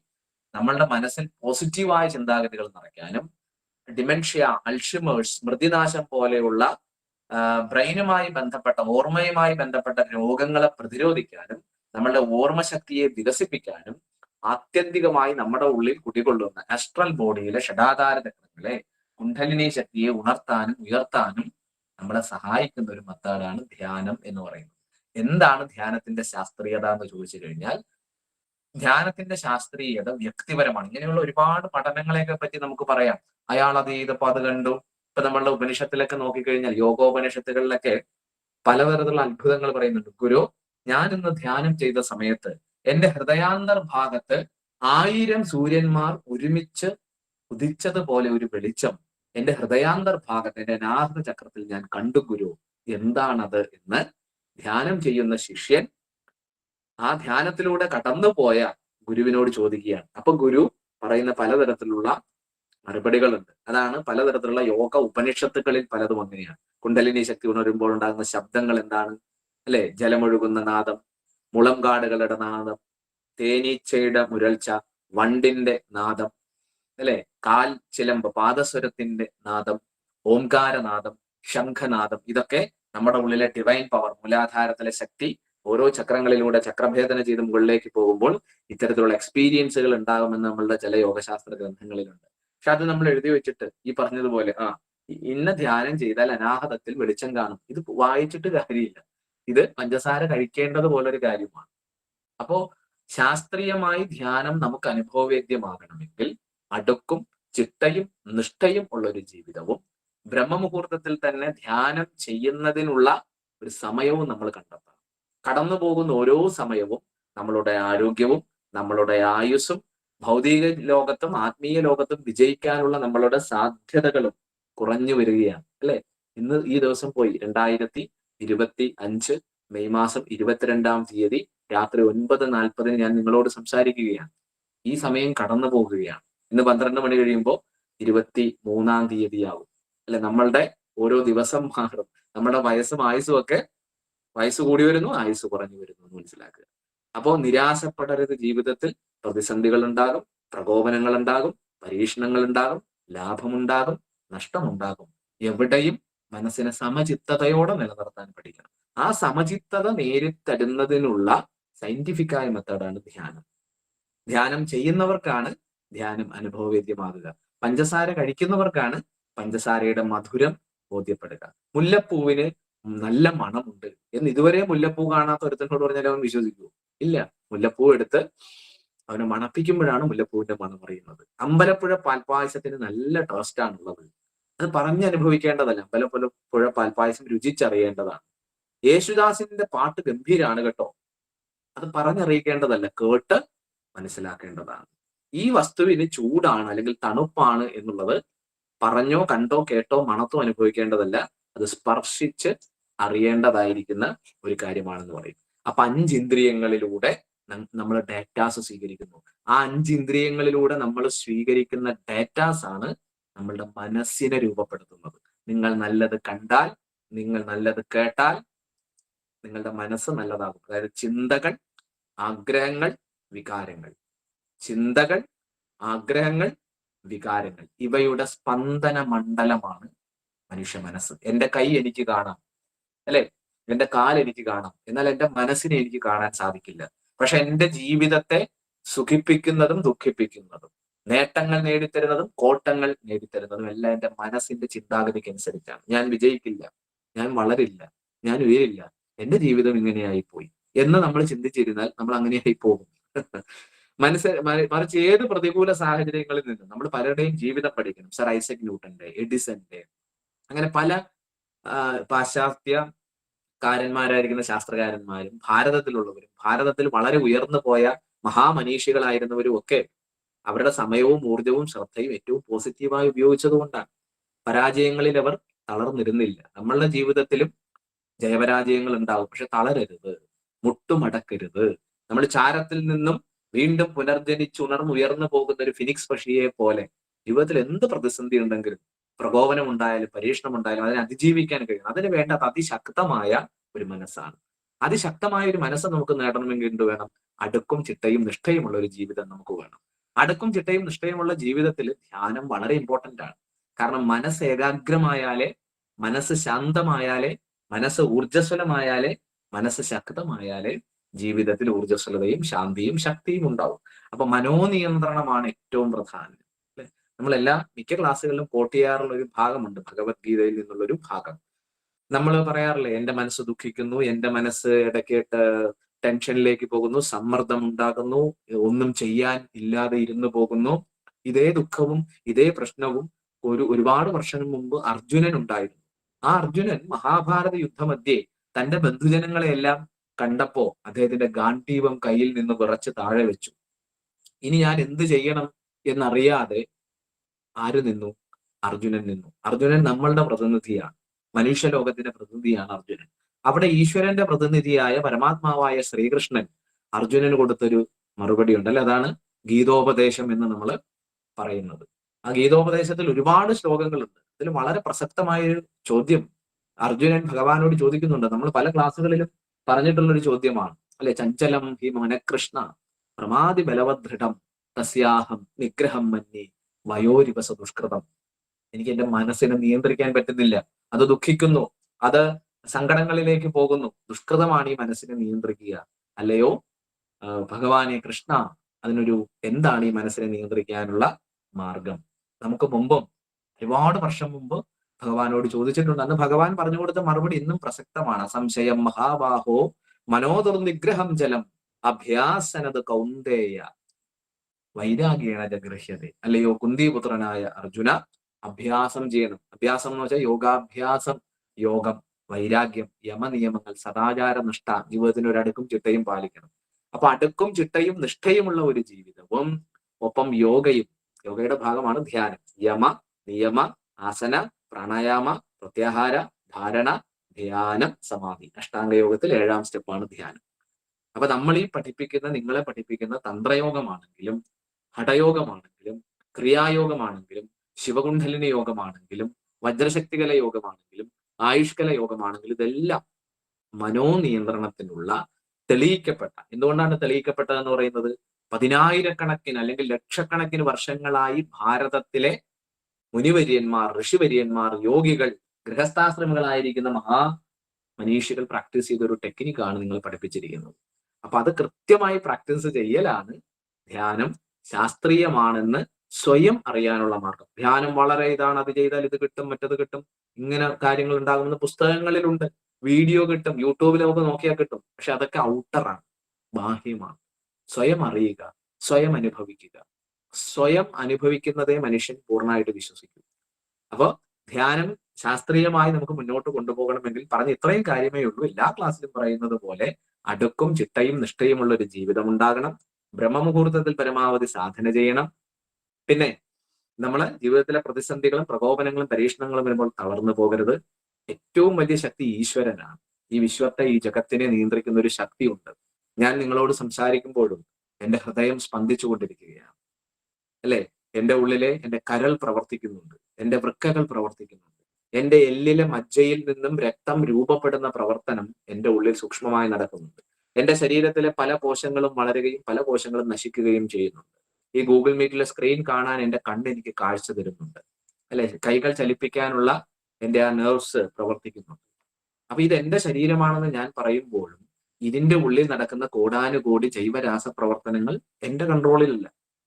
നമ്മളുടെ മനസ്സിൽ പോസിറ്റീവായ ചിന്താഗതികൾ നിറയ്ക്കാനും ഡിമെൻഷ്യ, അൾഷിമേഴ്സ്, സ്മൃതിനാശം പോലെയുള്ള ബ്രെയിനുമായി ബന്ധപ്പെട്ട, ഓർമ്മയുമായി ബന്ധപ്പെട്ട രോഗങ്ങളെ പ്രതിരോധിക്കാനും നമ്മളുടെ ഓർമ്മശക്തിയെ വികസിപ്പിക്കാനും ആത്യന്തികമായി നമ്മുടെ ഉള്ളിൽ കുടികൊള്ളുന്ന ആസ്ട്രൽ ബോഡിയിലെ ഷഡാധാര ചക്രങ്ങളെ, കുണ്ഡലിനി ശക്തിയെ ഉണർത്താനും ഉയർത്താനും നമ്മളെ സഹായിക്കുന്ന ഒരു മെത്തേഡാണ് ധ്യാനം എന്ന് പറയുന്നത്. എന്താണ് ധ്യാനത്തിന്റെ ശാസ്ത്രീയത എന്ന് ചോദിച്ചു കഴിഞ്ഞാൽ, ധ്യാനത്തിന്റെ ശാസ്ത്രീയത വ്യക്തിപരമാണ്. ഇങ്ങനെയുള്ള ഒരുപാട് പഠനങ്ങളെയൊക്കെ പറ്റി നമുക്ക് പറയാം. അയാൾ അത് ചെയ്തപ്പോ അത് കണ്ടു. ഇപ്പൊ നമ്മളുടെ ഉപനിഷത്തിലൊക്കെ നോക്കിക്കഴിഞ്ഞാൽ, യോഗോപനിഷത്തുകളിലൊക്കെ പലതരത്തിലുള്ള അത്ഭുതങ്ങൾ പറയുന്നുണ്ട്. ഗുരു, ഞാൻ ഇന്ന് ധ്യാനം ചെയ്ത സമയത്ത് എന്റെ ഹൃദയാന്തർഭാഗത്ത് 1000 സൂര്യന്മാർ ഒരുമിച്ച് ഉദിച്ചതുപോലെ ഒരു വെളിച്ചം എന്റെ ഹൃദയാന്തർഭാഗത്ത്, എന്റെ അനാഹൃത ചക്രത്തിൽ ഞാൻ കണ്ടു ഗുരു. എന്താണത് എന്ന് ധ്യാനം ചെയ്യുന്ന ശിഷ്യൻ ആ ധ്യാനത്തിലൂടെ കടന്നുപോയ ഗുരുവിനോട് ചോദിക്കുകയാണ്. അപ്പൊ ഗുരു പറയുന്ന പലതരത്തിലുള്ള മറുപടികളുണ്ട്. അതാണ് പലതരത്തിലുള്ള യോഗ ഉപനിഷത്തുക്കളിൽ പലതും അങ്ങനെയാണ്. കുണ്ടലിനി ശക്തി ഉണരുമ്പോൾ ഉണ്ടാകുന്ന ശബ്ദങ്ങൾ എന്താണ്, അല്ലെ? ജലമൊഴുകുന്ന നാദം, മുളംകാടുകളുടെ നാദം, തേനീച്ചയുടെ മുരൾച്ച, വണ്ടിന്റെ നാദം, അല്ലെ? കാൽ ചിലമ്പ്, പാദസ്വരത്തിന്റെ നാദം, ഓംകാരനാദം, ശംഖനാദം, ഇതൊക്കെ നമ്മുടെ ഉള്ളിലെ ഡിവൈൻ പവർ, മൂലാധാരത്തിലെ ശക്തി ഓരോ ചക്രങ്ങളിലൂടെ ചക്രഭേദന ചെയ്ത് മുകളിലേക്ക് പോകുമ്പോൾ ഇത്തരത്തിലുള്ള എക്സ്പീരിയൻസുകൾ ഉണ്ടാകുമെന്ന് നമ്മളുടെ ചില യോഗശാസ്ത്ര ഗ്രന്ഥങ്ങളിലുണ്ട്. പക്ഷെ അത് നമ്മൾ എഴുതി വെച്ചിട്ട് ഈ പറഞ്ഞതുപോലെ ഇന്ന ധ്യാനം ചെയ്താൽ അനാഹതത്തിൽ വെളിച്ചം കാണും, ഇത് വായിച്ചിട്ട് കാര്യമില്ല. ഇത് പഞ്ചസാര കഴിക്കേണ്ടത് പോലൊരു കാര്യമാണ്. അപ്പോ ശാസ്ത്രീയമായി ധ്യാനം നമുക്ക് അനുഭവവേദ്യമാകണമെങ്കിൽ അടുക്കും ചിട്ടയും നിഷ്ഠയും ഉള്ള ഒരു ജീവിതവും ബ്രഹ്മമുഹൂർത്തത്തിൽ തന്നെ ധ്യാനം ചെയ്യുന്നതിനുള്ള ഒരു സമയവും നമ്മൾ കണ്ടെത്തണം. കടന്നു പോകുന്ന ഓരോ സമയവും നമ്മളുടെ ആരോഗ്യവും നമ്മളുടെ ആയുസ്സും ഭൗതിക ലോകത്തും ആത്മീയ ലോകത്തും വിജയിക്കാനുള്ള നമ്മളുടെ സാധ്യതകളും കുറഞ്ഞു വരികയാണ്, അല്ലെ? ഇന്ന് ഈ ദിവസം പോയി 2025 മെയ് മാസം 22-ാം തീയതി രാത്രി 9:40 ഞാൻ നിങ്ങളോട് സംസാരിക്കുകയാണ്. ഈ സമയം കടന്നു പോകുകയാണ്. ഇന്ന് 12 മണി കഴിയുമ്പോൾ 23-ാം തീയതിയാവും, അല്ലെ? നമ്മളുടെ ഓരോ ദിവസം മാറും. നമ്മുടെ വയസ്സും ആയുസ്സും ഒക്കെ, വയസ്സ് കൂടി വരുന്നു, ആയുസ് കുറഞ്ഞു വരുന്നു എന്ന് മനസ്സിലാക്കുക. അപ്പോൾ നിരാശപ്പെടരുത്. ജീവിതത്തിൽ പ്രതിസന്ധികൾ ഉണ്ടാകും, പ്രകോപനങ്ങൾ ഉണ്ടാകും, പരീക്ഷണങ്ങൾ ഉണ്ടാകും, ലാഭമുണ്ടാകും, നഷ്ടമുണ്ടാകും. എവിടെയും മനസ്സിനെ സമചിത്തതയോടെ നിലനിർത്താൻ പഠിക്കണം. ആ സമചിത്തത നേരിട്ടരുന്നതിനുള്ള സയന്റിഫിക്കായ മെത്തേഡാണ് ധ്യാനം. ധ്യാനം ചെയ്യുന്നവർക്കാണ് ധ്യാനം അനുഭവവേദ്യമാകുക. പഞ്ചസാര കഴിക്കുന്നവർക്കാണ് പഞ്ചസാരയുടെ മധുരം ബോധ്യപ്പെടുക. മുല്ലപ്പൂവിന് നല്ല മണമുണ്ട് എന്ന് ഇതുവരെ മുല്ലപ്പൂ കാണാത്ത ഒരുത്തനോട് പറഞ്ഞാൽ അവൻ വിശ്വസിക്കൂ? ഇല്ല. മുല്ലപ്പൂ എടുത്ത് അവനെ മണപ്പിക്കുമ്പോഴാണ് മുല്ലപ്പൂവിന്റെ മണം അറിയുന്നത്. അമ്പലപ്പുഴ പാൽപ്പായസത്തിന് നല്ല ടേസ്റ്റ് ആണുള്ളത്. അത് പറഞ്ഞനുഭവിക്കേണ്ടതല്ല. അമ്പലപ്പുഴ പാൽപ്പായസം രുചിച്ചറിയേണ്ടതാണ്. യേശുദാസിന്റെ പാട്ട് ഗംഭീരാണ് കേട്ടോ. അത് പറഞ്ഞറിയിക്കേണ്ടതല്ല, കേട്ട് മനസ്സിലാക്കേണ്ടതാണ്. ഈ വസ്തുവിന് ചൂടാണ് അല്ലെങ്കിൽ തണുപ്പാണ് എന്നുള്ളത് പറഞ്ഞോ കണ്ടോ കേട്ടോ മണത്തോ അനുഭവിക്കേണ്ടതല്ല, അത് സ്പർശിച്ച് അറിയേണ്ടതായിരിക്കുന്ന ഒരു കാര്യമാണെന്ന് പറയും. അപ്പൊ 5 ഇന്ദ്രിയങ്ങളിലൂടെ നമ്മൾ ഡേറ്റാസ് സ്വീകരിക്കുന്നു. ആ 5 ഇന്ദ്രിയങ്ങളിലൂടെ നമ്മൾ സ്വീകരിക്കുന്ന ഡേറ്റാസ് ആണ് നമ്മളുടെ മനസ്സിനെ രൂപപ്പെടുത്തുന്നത്. നിങ്ങൾ നല്ലത് കണ്ടാൽ, നിങ്ങൾ നല്ലത് കേട്ടാൽ നിങ്ങളുടെ മനസ്സ് നല്ലതാകും. അതായത് ചിന്തകൾ, ആഗ്രഹങ്ങൾ, വികാരങ്ങൾ. ചിന്തകൾ, ആഗ്രഹങ്ങൾ, വികാരങ്ങൾ, ഇവയുടെ സ്പന്ദന മണ്ഡലമാണ് മനുഷ്യ മനസ്സ്. എന്റെ കൈ എനിക്ക് കാണാം, അല്ലെ? എന്റെ കാൽ എനിക്ക് കാണാം, എന്നാൽ എന്റെ മനസ്സിനെ എനിക്ക് കാണാൻ സാധിക്കില്ല. പക്ഷെ എന്റെ ജീവിതത്തെ സുഖിപ്പിക്കുന്നതും ദുഃഖിപ്പിക്കുന്നതും, നേട്ടങ്ങൾ നേടിത്തരുന്നതും കോട്ടങ്ങൾ നേടിത്തരുന്നതും എല്ലാം എന്റെ മനസ്സിന്റെ ചിന്താഗതിക്ക് അനുസരിച്ചാണ്. ഞാൻ വിജയിക്കില്ല, ഞാൻ വളരില്ല, ഞാൻ ഉയരില്ല, എന്റെ ജീവിതം ഇങ്ങനെയായി പോയി എന്ന് നമ്മൾ ചിന്തിച്ചിരുന്നാൽ നമ്മൾ അങ്ങനെയായി പോകും. മറിച്ച് ഏത് പ്രതികൂല സാഹചര്യങ്ങളിൽ നിന്നും നമ്മൾ പലരുടെയും ജീവിതം പഠിക്കണം. സർ ഐസക് ന്യൂട്ടന്റെ, എഡിസന്റെ, അങ്ങനെ പല പാശ്ചാത്യ കാരന്മാരായിരിക്കുന്ന ശാസ്ത്രകാരന്മാരും ഭാരതത്തിലുള്ളവരും ഭാരതത്തിൽ വളരെ ഉയർന്നു പോയ മഹാമനീഷികളായിരുന്നവരും ഒക്കെ അവരുടെ സമയവും ഊർജവും ശ്രദ്ധയും ഏറ്റവും പോസിറ്റീവായി ഉപയോഗിച്ചതുകൊണ്ടാണ്. പരാജയങ്ങളിൽ അവർ തളർന്നിരുന്നില്ല. നമ്മളുടെ ജീവിതത്തിലും ജയപരാജയങ്ങൾ ഉണ്ടാവും, പക്ഷെ തളരരുത്, മുട്ടുമടക്കരുത്. നമ്മൾ ചാരത്തിൽ നിന്നും വീണ്ടും പുനർജനിച്ച് ഉയർന്നു പോകുന്ന ഒരു ഫിനിക്സ് പക്ഷിയെ പോലെ ജീവിതത്തിൽ എന്ത് പ്രതിസന്ധി ഉണ്ടെങ്കിലും, പ്രകോപനം ഉണ്ടായാലും പരീക്ഷണം ഉണ്ടായാലും അതിനെ അതിജീവിക്കാൻ കഴിയണം. അതിന് വേണ്ടത് അതിശക്തമായ ഒരു മനസ്സാണ്. അതിശക്തമായ ഒരു മനസ്സ് നമുക്ക് നേടണമെങ്കിൽ എന്ത് വേണം? അടുക്കും ചിട്ടയും നിഷ്ഠയുമുള്ള ഒരു ജീവിതം നമുക്ക് വേണം. അടുക്കും ചിട്ടയും നിഷ്ഠയുമുള്ള ജീവിതത്തിൽ ധ്യാനം വളരെ ഇമ്പോർട്ടന്റ് ആണ്. കാരണം മനസ്സ് ഏകാഗ്രമായാലേ, മനസ്സ് ശാന്തമായാലേ, മനസ്സ് ഊർജ്ജസ്വലമായാലേ, മനസ്സ് ശക്തമായാലേ ജീവിതത്തിൽ ഊർജ്ജസ്വലതയും ശാന്തിയും ശക്തിയും ഉണ്ടാവും. അപ്പൊ മനോനിയന്ത്രണമാണ് ഏറ്റവും പ്രധാനം. അല്ലെ? മിക്ക ക്ലാസ്സുകളിലും കോട്ട് ചെയ്യാറുള്ള ഒരു ഭാഗമുണ്ട്, ഭഗവത്ഗീതയിൽ നിന്നുള്ള ഒരു ഭാഗം. നമ്മൾ പറയാറില്ലേ, എന്റെ മനസ്സ് ദുഃഖിക്കുന്നു, എന്റെ മനസ്സ് ഇടയ്ക്കിട്ട് ടെൻഷനിലേക്ക് പോകുന്നു, സമ്മർദ്ദം ഉണ്ടാകുന്നു, ഒന്നും ചെയ്യാൻ ഇല്ലാതെ ഇരുന്നു പോകുന്നു. ഇതേ ദുഃഖവും ഇതേ പ്രശ്നവും ഒരുപാട് വർഷം മുമ്പ് അർജുനൻ ഉണ്ടായിരുന്നു. ആ അർജുനൻ മഹാഭാരത യുദ്ധമധ്യേ തന്റെ ബന്ധുജനങ്ങളെയെല്ലാം കണ്ടപ്പോ അദ്ദേഹത്തിന്റെ ഗാണ്ഡീവം കയ്യിൽ നിന്ന് വിറച്ച് താഴെ വെച്ചു. ഇനി ഞാൻ എന്ത് ചെയ്യണം എന്നറിയാതെ ആര് നിന്നു? അർജുനൻ നിന്നു. അർജുനൻ നമ്മളുടെ പ്രതിനിധിയാണ്, മനുഷ്യലോകത്തിന്റെ പ്രതിനിധിയാണ് അർജുനൻ. അവിടെ ഈശ്വരന്റെ പ്രതിനിധിയായ പരമാത്മാവായ ശ്രീകൃഷ്ണൻ അർജുനന് കൊടുത്തൊരു മറുപടി ഉണ്ട്, അല്ലെ? അതാണ് ഗീതോപദേശം എന്ന് നമ്മൾ പറയുന്നത്. ആ ഗീതോപദേശത്തിൽ ഒരുപാട് ശ്ലോകങ്ങളുണ്ട്. അതിൽ വളരെ പ്രസക്തമായൊരു ചോദ്യം അർജുനൻ ഭഗവാനോട് ചോദിക്കുന്നുണ്ട്. നമ്മൾ പല ക്ലാസ്സുകളിലും പറഞ്ഞിട്ടുള്ളൊരു ചോദ്യമാണ്, അല്ലെ? ചഞ്ചലം ഹി മനകൃഷ്ണ പ്രമാതി ബലവദൃഢം തസ്യാഹം നിഗ്രഹം മന്യേ വയോരിവസ ദുഷ്കൃതം. എനിക്ക് എന്റെ മനസ്സിനെ നിയന്ത്രിക്കാൻ പറ്റുന്നില്ല, അത് ദുഃഖിക്കുന്നു, അത് സങ്കടങ്ങളിലേക്ക് പോകുന്നു. ദുഷ്കൃതമാണ് ഈ മനസ്സിനെ നിയന്ത്രിക്കുക, അല്ലയോ ഭഗവാനെ കൃഷ്ണ? എന്താണ് ഈ മനസ്സിനെ നിയന്ത്രിക്കാനുള്ള മാർഗം? നമുക്ക് മുമ്പും ഒരുപാട് വർഷം മുമ്പ് ഭഗവാനോട് ചോദിച്ചിട്ടുണ്ട്. അന്ന് ഭഗവാൻ പറഞ്ഞു കൊടുത്ത മറുപടി ഇന്നും പ്രസക്തമാണ്. സംശയം മഹാബാഹോ മനോദുർനിഗ്രഹം ജലം അഭ്യാസനത് കൗന്ദേയ വൈരാഗ്യേണ ജഗൃഹ്യതേ. അല്ലയോ കുന്തിപുത്രനായ അർജുന, അഭ്യാസം ചെയ്യണം. അഭ്യാസം എന്ന് വെച്ചാൽ യോഗാഭ്യാസം, യോഗം, വൈരാഗ്യം, യമനിയമങ്ങൾ, സദാചാര നിഷ്ഠ, ജീവിതത്തിന് ഒരു അടുക്കും ചിട്ടയും പാലിക്കണം. അപ്പൊ അടുക്കും ചിട്ടയും നിഷ്ഠയുമുള്ള ഒരു ജീവിതവും ഒപ്പം യോഗയും, യോഗയുടെ ഭാഗമാണ് ധ്യാനം. യമ, നിയമ, ആസന, പ്രാണായാമ, പ്രത്യാഹാര, ധാരണ, ധ്യാനം, സമാധി. അഷ്ടാംഗ യോഗത്തിൽ 7ാം സ്റ്റെപ്പാണ് ധ്യാനം. അപ്പൊ നമ്മൾ ഈ പഠിപ്പിക്കുന്ന, നിങ്ങളെ പഠിപ്പിക്കുന്ന തന്ത്രയോഗമാണെങ്കിലും ഹഠയോഗമാണെങ്കിലും ക്രിയായോഗമാണെങ്കിലും ശിവകുണ്ഡലിനി യോഗമാണെങ്കിലും വജ്രശക്തികല യോഗമാണെങ്കിലും ആയുഷ്കല യോഗമാണെങ്കിലും ഇതെല്ലാം മനോനിയന്ത്രണത്തിനുള്ള തെളിയിക്കപ്പെട്ട, എന്തുകൊണ്ടാണ് തെളിയിക്കപ്പെട്ടതെന്ന് പറയുന്നത്? 10,000-കണക്കിന് അല്ലെങ്കിൽ ലക്ഷക്കണക്കിന് വർഷങ്ങളായി ഭാരതത്തിലെ മുനിവര്യന്മാർ, ഋഷിവര്യന്മാർ, യോഗികൾ, ഗൃഹസ്ഥാശ്രമികളായിരിക്കുന്ന മനീഷികൾ പ്രാക്ടീസ് ചെയ്ത ഒരു ടെക്നിക്കാണ് നിങ്ങൾ പഠിപ്പിച്ചിരിക്കുന്നത്. അപ്പൊ അത് കൃത്യമായി പ്രാക്ടീസ് ചെയ്യലാണ് ധ്യാനം ശാസ്ത്രീയമാണെന്ന് സ്വയം അറിയാനുള്ള മാർഗം. ധ്യാനം വളരെ ഇതാണ്, അത് ചെയ്താൽ ഇത് കിട്ടും, മറ്റത് കിട്ടും, ഇങ്ങനെ കാര്യങ്ങൾ ഉണ്ടാകുമെന്ന് പുസ്തകങ്ങളിലുണ്ട്, വീഡിയോ കിട്ടും, യൂട്യൂബിൽ നമുക്ക് നോക്കിയാൽ കിട്ടും. പക്ഷെ അതൊക്കെ ഔട്ടറാണ്, ബാഹ്യമാണ്. സ്വയം അറിയുക, സ്വയം അനുഭവിക്കുക. സ്വയം അനുഭവിക്കുന്നതേ മനുഷ്യൻ പൂർണ്ണമായിട്ട് വിശ്വസിക്കൂ. അപ്പൊ ധ്യാനം ശാസ്ത്രീയമായി നമുക്ക് മുന്നോട്ട് കൊണ്ടുപോകണമെങ്കിൽ പറഞ്ഞ ഇത്രയും കാര്യമേ ഉള്ളൂ. എല്ലാ ക്ലാസ്സിലും പറയുന്നത് പോലെ അടുക്കും ചിട്ടയും നിഷ്ഠയുമുള്ള ഒരു ജീവിതം ഉണ്ടാകണം. ബ്രഹ്മമുഹൂർത്തത്തിൽ പരമാവധി സാധന ചെയ്യണം. പിന്നെ നമ്മളെ ജീവിതത്തിലെ പ്രതിസന്ധികളും പ്രകോപനങ്ങളും പരീക്ഷണങ്ങളും വരുമ്പോൾ തളർന്നു പോകരുത്. ഏറ്റവും വലിയ ശക്തി ഈശ്വരനാണ്. ഈ വിശ്വത്തെ, ഈ ജഗത്തിനെ നിയന്ത്രിക്കുന്ന ഒരു ശക്തിയുണ്ട്. ഞാൻ നിങ്ങളോട് സംസാരിക്കുമ്പോഴും എന്റെ ഹൃദയം സ്പന്ദിച്ചുകൊണ്ടിരിക്കുകയാണ്, അല്ലെ? എന്റെ ഉള്ളിലെ എന്റെ കരൾ പ്രവർത്തിക്കുന്നുണ്ട്, എന്റെ വൃക്കകൾ പ്രവർത്തിക്കുന്നുണ്ട്, എന്റെ എല്ലിലെ മജ്ജയിൽ നിന്നും രക്തം രൂപപ്പെടുന്ന പ്രവർത്തനം എന്റെ ഉള്ളിൽ സൂക്ഷ്മമായി നടക്കുന്നുണ്ട്. എന്റെ ശരീരത്തിലെ പല കോശങ്ങളും വളരുകയും പല കോശങ്ങളും നശിക്കുകയും ചെയ്യുന്നുണ്ട്. ഈ ഗൂഗിൾ മീറ്റിലെ സ്ക്രീൻ കാണാൻ എന്റെ കണ്ണ് എനിക്ക് കാഴ്ച തരുന്നുണ്ട്, അല്ലെ? കൈകൾ ചലിപ്പിക്കാനുള്ള എന്റെ ആ നെർവ്സ് പ്രവർത്തിക്കുന്നുണ്ട്. അപ്പൊ ഇത് എന്റെ ശരീരമാണെന്ന് ഞാൻ പറയുമ്പോഴും ഇതിന്റെ ഉള്ളിൽ നടക്കുന്ന കോടാനുകോടി ജൈവരാസ പ്രവർത്തനങ്ങൾ എന്റെ കൺട്രോളിലല്ല.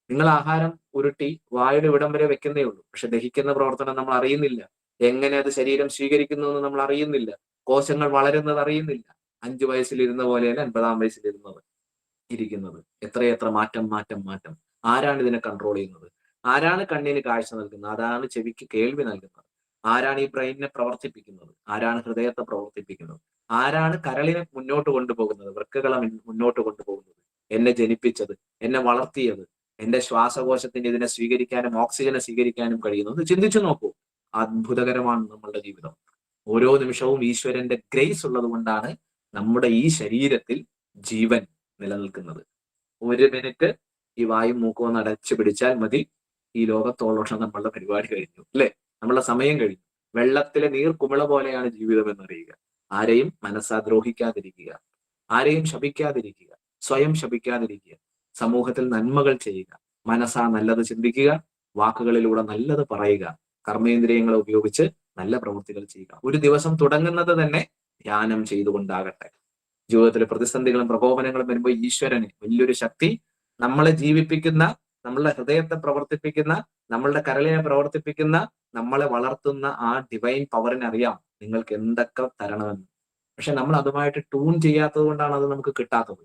നിങ്ങൾ ആഹാരം ഉരുട്ടി വായുടെ ഇവിടം വരെ വെക്കുന്നേ ഉള്ളൂ, പക്ഷെ ദഹിക്കുന്ന പ്രവർത്തനം നമ്മൾ അറിയുന്നില്ല. എങ്ങനെ അത് ശരീരം സ്വീകരിക്കുന്നു എന്ന് നമ്മൾ അറിയുന്നില്ല. കോശങ്ങൾ വളരുന്നത് അറിയുന്നില്ല. 5 വയസ്സിലിരുന്ന പോലെയല്ല 50-ാം വയസ്സിലിരുന്നത് ഇരിക്കുന്നത്. എത്രയെത്ര മാറ്റം മാറ്റം മാറ്റം. ആരാണ് ഇതിനെ കൺട്രോൾ ചെയ്യുന്നത്? ആരാണ് കണ്ണിന് കാഴ്ച നൽകുന്നത്? ആരാണ് ചെവിക്ക് കേൾവി നൽകുന്നത്? ആരാണ് ഈ ബ്രെയിനിനെ പ്രവർത്തിപ്പിക്കുന്നത്? ആരാണ് ഹൃദയത്തെ പ്രവർത്തിപ്പിക്കുന്നത്? ആരാണ് കരളിനെ മുന്നോട്ട് കൊണ്ടുപോകുന്നത്, വൃക്കകളെ മുന്നോട്ട് കൊണ്ടുപോകുന്നത്? എന്നെ ജനിപ്പിച്ചത്, എന്നെ വളർത്തിയത്, എന്റെ ശ്വാസകോശത്തിന് ഇതിനെ സ്വീകരിക്കാനും ഓക്സിജനെ സ്വീകരിക്കാനും കഴിയുന്നത് ചിന്തിച്ചു നോക്കൂ. അത്ഭുതകരമാണ് നമ്മളുടെ ജീവിതം. ഓരോ നിമിഷവും ഈശ്വരന്റെ ഗ്രേസ് ഉള്ളത് കൊണ്ടാണ് നമ്മുടെ ഈ ശരീരത്തിൽ ജീവൻ നിലനിൽക്കുന്നത്. 1 മിനിറ്റ് ഈ വായും മൂക്കും ഒന്ന് അടച്ചു പിടിച്ചാൽ മതി, ഈ ലോകത്തോളം നമ്മളുടെ പരിപാടി കഴിഞ്ഞു, അല്ലെ? നമ്മളുടെ സമയം കഴിഞ്ഞു. വെള്ളത്തിലെ നീർക്കുമിള പോലെയാണ് ജീവിതം എന്നറിയുക. ആരെയും മനസ്സാ ദ്രോഹിക്കാതിരിക്കുക, ആരെയും ശപിക്കാതിരിക്കുക, സ്വയം ശപിക്കാതിരിക്കുക, സമൂഹത്തിൽ നന്മകൾ ചെയ്യുക, മനസ്സാ നല്ലത് ചിന്തിക്കുക, വാക്കുകളിലൂടെ നല്ലത് പറയുക, കർമ്മേന്ദ്രിയങ്ങളെ ഉപയോഗിച്ച് നല്ല പ്രവൃത്തികൾ ചെയ്യുക. ഒരു ദിവസം തുടങ്ങുന്നത് തന്നെ ധ്യാനം ചെയ്തുകൊണ്ടാകട്ടെ. ജീവിതത്തിലെ പ്രതിസന്ധികളും പ്രകോപനങ്ങളും വരുമ്പോൾ ഈശ്വരന് വലിയൊരു ശക്തി നമ്മളെ ജീവിപ്പിക്കുന്ന, നമ്മളുടെ ഹൃദയത്തെ പ്രവർത്തിപ്പിക്കുന്ന, നമ്മളുടെ കരളിനെ പ്രവർത്തിപ്പിക്കുന്ന, നമ്മളെ വളർത്തുന്ന ആ ഡിവൈൻ പവറിനെ അറിയാം നിങ്ങൾക്ക് എന്തൊക്കെ തരണമെന്ന്. പക്ഷെ നമ്മൾ അതുമായിട്ട് ട്യൂൺ ചെയ്യാത്തത് കൊണ്ടാണ് അത് നമുക്ക് കിട്ടാത്തത്.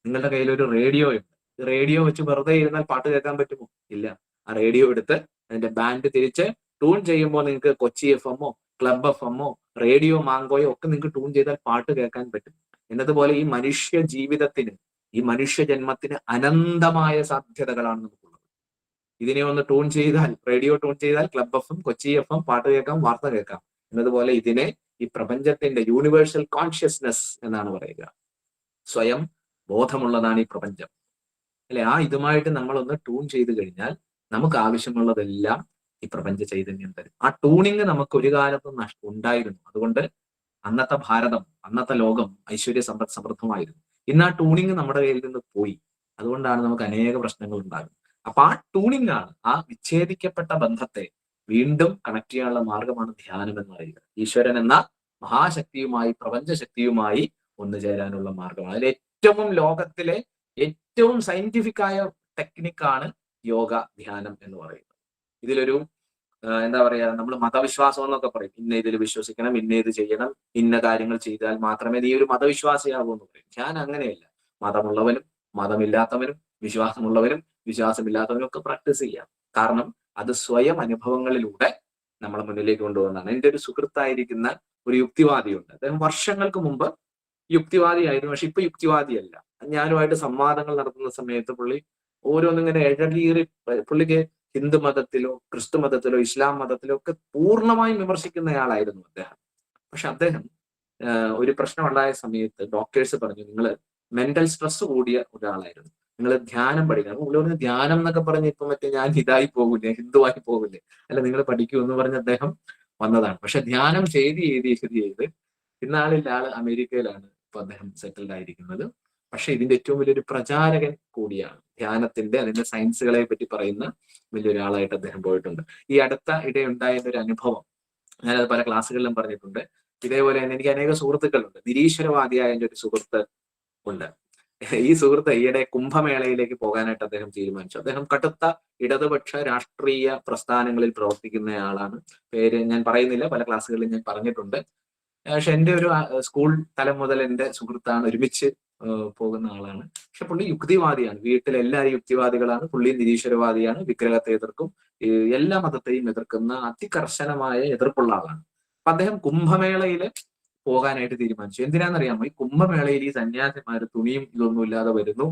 നിങ്ങളുടെ കയ്യിൽ ഒരു റേഡിയോ ഉണ്ട്. റേഡിയോ വെച്ച് വെറുതെ ഇരുന്നാൽ പാട്ട് കേൾക്കാൻ പറ്റുമോ? ഇല്ല. ആ റേഡിയോ എടുത്ത് അതിന്റെ ബാൻഡ് തിരിച്ച് ട്യൂൺ ചെയ്യുമ്പോൾ നിങ്ങൾക്ക് കൊച്ചി FM-ഓ ക്ലബ് FM-ഓ റേഡിയോ മാങ്കോയോ ഒക്കെ നിങ്ങൾക്ക് ട്യൂൺ ചെയ്താൽ പാട്ട് കേൾക്കാൻ പറ്റും. എന്നതുപോലെ ഈ മനുഷ്യ ജീവിതത്തിന്, ഈ മനുഷ്യ ജന്മത്തിന് അനന്തമായ സാധ്യതകളാണ് നമുക്കുള്ളത്. ഇതിനെ ഒന്ന് ട്യൂൺ ചെയ്താൽ, റേഡിയോ ട്യൂൺ ചെയ്താൽ ക്ലബ് FM, കൊച്ചി FM, പാട്ട് കേൾക്കാം, വാർത്ത കേൾക്കാം. എന്നതുപോലെ ഇതിനെ ഈ പ്രപഞ്ചത്തിന്റെ യൂണിവേഴ്സൽ കോൺഷ്യസ്നെസ് എന്നാണ് പറയുക. സ്വയം ബോധമുള്ളതാണ് ഈ പ്രപഞ്ചം, അല്ലെ? ആ ഇതുമായിട്ട് നമ്മളൊന്ന് ട്യൂൺ ചെയ്ത് കഴിഞ്ഞാൽ നമുക്ക് ആവശ്യമുള്ളതെല്ലാം ഈ പ്രപഞ്ച ചൈതന്യം തരും. ആ ട്യൂണിങ് നമുക്ക് ഒരു കാലത്തും ഉണ്ടായിരുന്നു. അതുകൊണ്ട് അന്നത്തെ ഭാരതം, അന്നത്തെ ലോകം ഐശ്വര്യ സമൃദ്ധമായിരുന്നു. ഇന്ന് ആ ട്യൂണിങ് നമ്മുടെ കയ്യിൽ നിന്ന് പോയി. അതുകൊണ്ടാണ് നമുക്ക് അനേക പ്രശ്നങ്ങൾ ഉണ്ടാകുന്നത്. അപ്പൊ ആ ട്യൂണിങ് ആണ്, ആ വിച്ഛേദിക്കപ്പെട്ട ബന്ധത്തെ വീണ്ടും കണക്ട് ചെയ്യാനുള്ള മാർഗമാണ് ധ്യാനം എന്ന് പറയുക. ഈശ്വരൻ എന്ന മഹാശക്തിയുമായി, പ്രപഞ്ചശക്തിയുമായി ഒന്നു ചേരാനുള്ള മാർഗമാണ്. അതിൽ ഏറ്റവും ലോകത്തിലെ ഏറ്റവും സയന്റിഫിക് ആയ ടെക്നിക്കാണ് യോഗ, ധ്യാനം എന്ന് പറയുന്നത്. ഇതിലൊരു എന്താ പറയാ, നമ്മൾ മതവിശ്വാസം എന്നൊക്കെ പറയും. ഇന്ന ഇതിൽ വിശ്വസിക്കണം, ഇന്ന ഇത് ചെയ്യണം, ഇന്ന കാര്യങ്ങൾ ചെയ്താൽ മാത്രമേ നീ ഒരു മതവിശ്വാസിയാകൂ എന്ന് പറയും. ഞാൻ അങ്ങനെയല്ല. മതമുള്ളവനും മതമില്ലാത്തവനും, വിശ്വാസമുള്ളവരും വിശ്വാസമില്ലാത്തവനും ഒക്കെ പ്രാക്ടീസ് ചെയ്യാം. കാരണം അത് സ്വയം അനുഭവങ്ങളിലൂടെ നമ്മളെ മുന്നിലേക്ക് കൊണ്ടുവന്നതാണ്. എൻ്റെ ഒരു സുഹൃത്തായിരിക്കുന്ന ഒരു യുക്തിവാദിയുണ്ട്. അദ്ദേഹം വർഷങ്ങൾക്ക് മുമ്പ് യുക്തിവാദിയായിരുന്നു, പക്ഷെ ഇപ്പൊ യുക്തിവാദിയല്ല. ഞാനുമായിട്ട് സംവാദങ്ങൾ നടത്തുന്ന സമയത്ത് പുള്ളി ഓരോന്നിങ്ങനെ ഇഴകീറി പുള്ളിക്ക് ഹിന്ദു മതത്തിലോ ക്രിസ്തു മതത്തിലോ ഇസ്ലാം മതത്തിലോ ഒക്കെ പൂർണ്ണമായും വിമർശിക്കുന്നയാളായിരുന്നു അദ്ദേഹം. പക്ഷെ അദ്ദേഹം ഒരു പ്രശ്നം ഉണ്ടായ സമയത്ത് ഡോക്ടേഴ്സ് പറഞ്ഞു, നിങ്ങൾ മെന്റൽ സ്ട്രെസ് കൂടിയ ഒരാളായിരുന്നു, നിങ്ങൾ ധ്യാനം പഠിക്കണം. പുള്ളി പറഞ്ഞു, ധ്യാനം എന്നൊക്കെ പറഞ്ഞ് ഇപ്പൊ മറ്റേ ഞാൻ ഇതായി പോകില്ലേ, ഹിന്ദുവായി പോകില്ലേ, അല്ല നിങ്ങൾ പഠിക്കൂ എന്ന് പറഞ്ഞ് അദ്ദേഹം വന്നതാണ്. പക്ഷെ ധ്യാനം ചെയ്ത് ഇന്നാളിൽ ആള് അമേരിക്കയിലാണ് ഇപ്പൊ അദ്ദേഹം സെറ്റിൽഡ് ആയിരിക്കുന്നത്. പക്ഷെ ഇതിന്റെ ഏറ്റവും വലിയൊരു പ്രചാരകൻ കൂടിയാണ്. ധ്യാനത്തിന്റെ അതിന്റെ സയൻസുകളെ പറ്റി പറയുന്ന വലിയൊരാളായിട്ട് അദ്ദേഹം പോയിട്ടുണ്ട്. ഈ അടുത്ത ഇടയുണ്ടായ ഒരു അനുഭവം ഞാനത് പല ക്ലാസ്സുകളിലും പറഞ്ഞിട്ടുണ്ട്. ഇതേപോലെ തന്നെ എനിക്ക് അനേക സുഹൃത്തുക്കളുണ്ട്. നിരീശ്വരവാദിയായ എൻ്റെ ഒരു സുഹൃത്ത് ഉണ്ട്. ഈ സുഹൃത്ത് ഈയിടെ കുംഭമേളയിലേക്ക് പോകാനായിട്ട് അദ്ദേഹം തീരുമാനിച്ചു. അദ്ദേഹം കടുത്ത ഇടതുപക്ഷ രാഷ്ട്രീയ പ്രസ്ഥാനങ്ങളിൽ പ്രവർത്തിക്കുന്നയാളാണ്. പേര് ഞാൻ പറയുന്നില്ല, പല ക്ലാസ്സുകളിലും ഞാൻ പറഞ്ഞിട്ടുണ്ട്. പക്ഷെ എൻ്റെ ഒരു സ്കൂൾ തലം മുതൽ എൻ്റെ സുഹൃത്താണ്, ഒരുമിച്ച് പോകുന്ന ആളാണ്. പക്ഷെ പുള്ളി യുക്തിവാദിയാണ്, വീട്ടിലെല്ലാവരും യുക്തിവാദികളാണ്. പുള്ളി നിരീശ്വരവാദിയാണ്, വിഗ്രഹത്തെ എതിർക്കും, എല്ലാ മതത്തെയും എതിർക്കുന്ന അതികർശനമായ എതിർപ്പുള്ള ആളാണ്. അപ്പൊ അദ്ദേഹം കുംഭമേളയില് പോകാനായിട്ട് തീരുമാനിച്ചു. എന്തിനാണെന്നറിയാമോ? ഈ കുംഭമേളയിൽ ഈ സന്യാസിമാർ തുണിയും ഇതൊന്നും ഇല്ലാതെ വരുന്നു,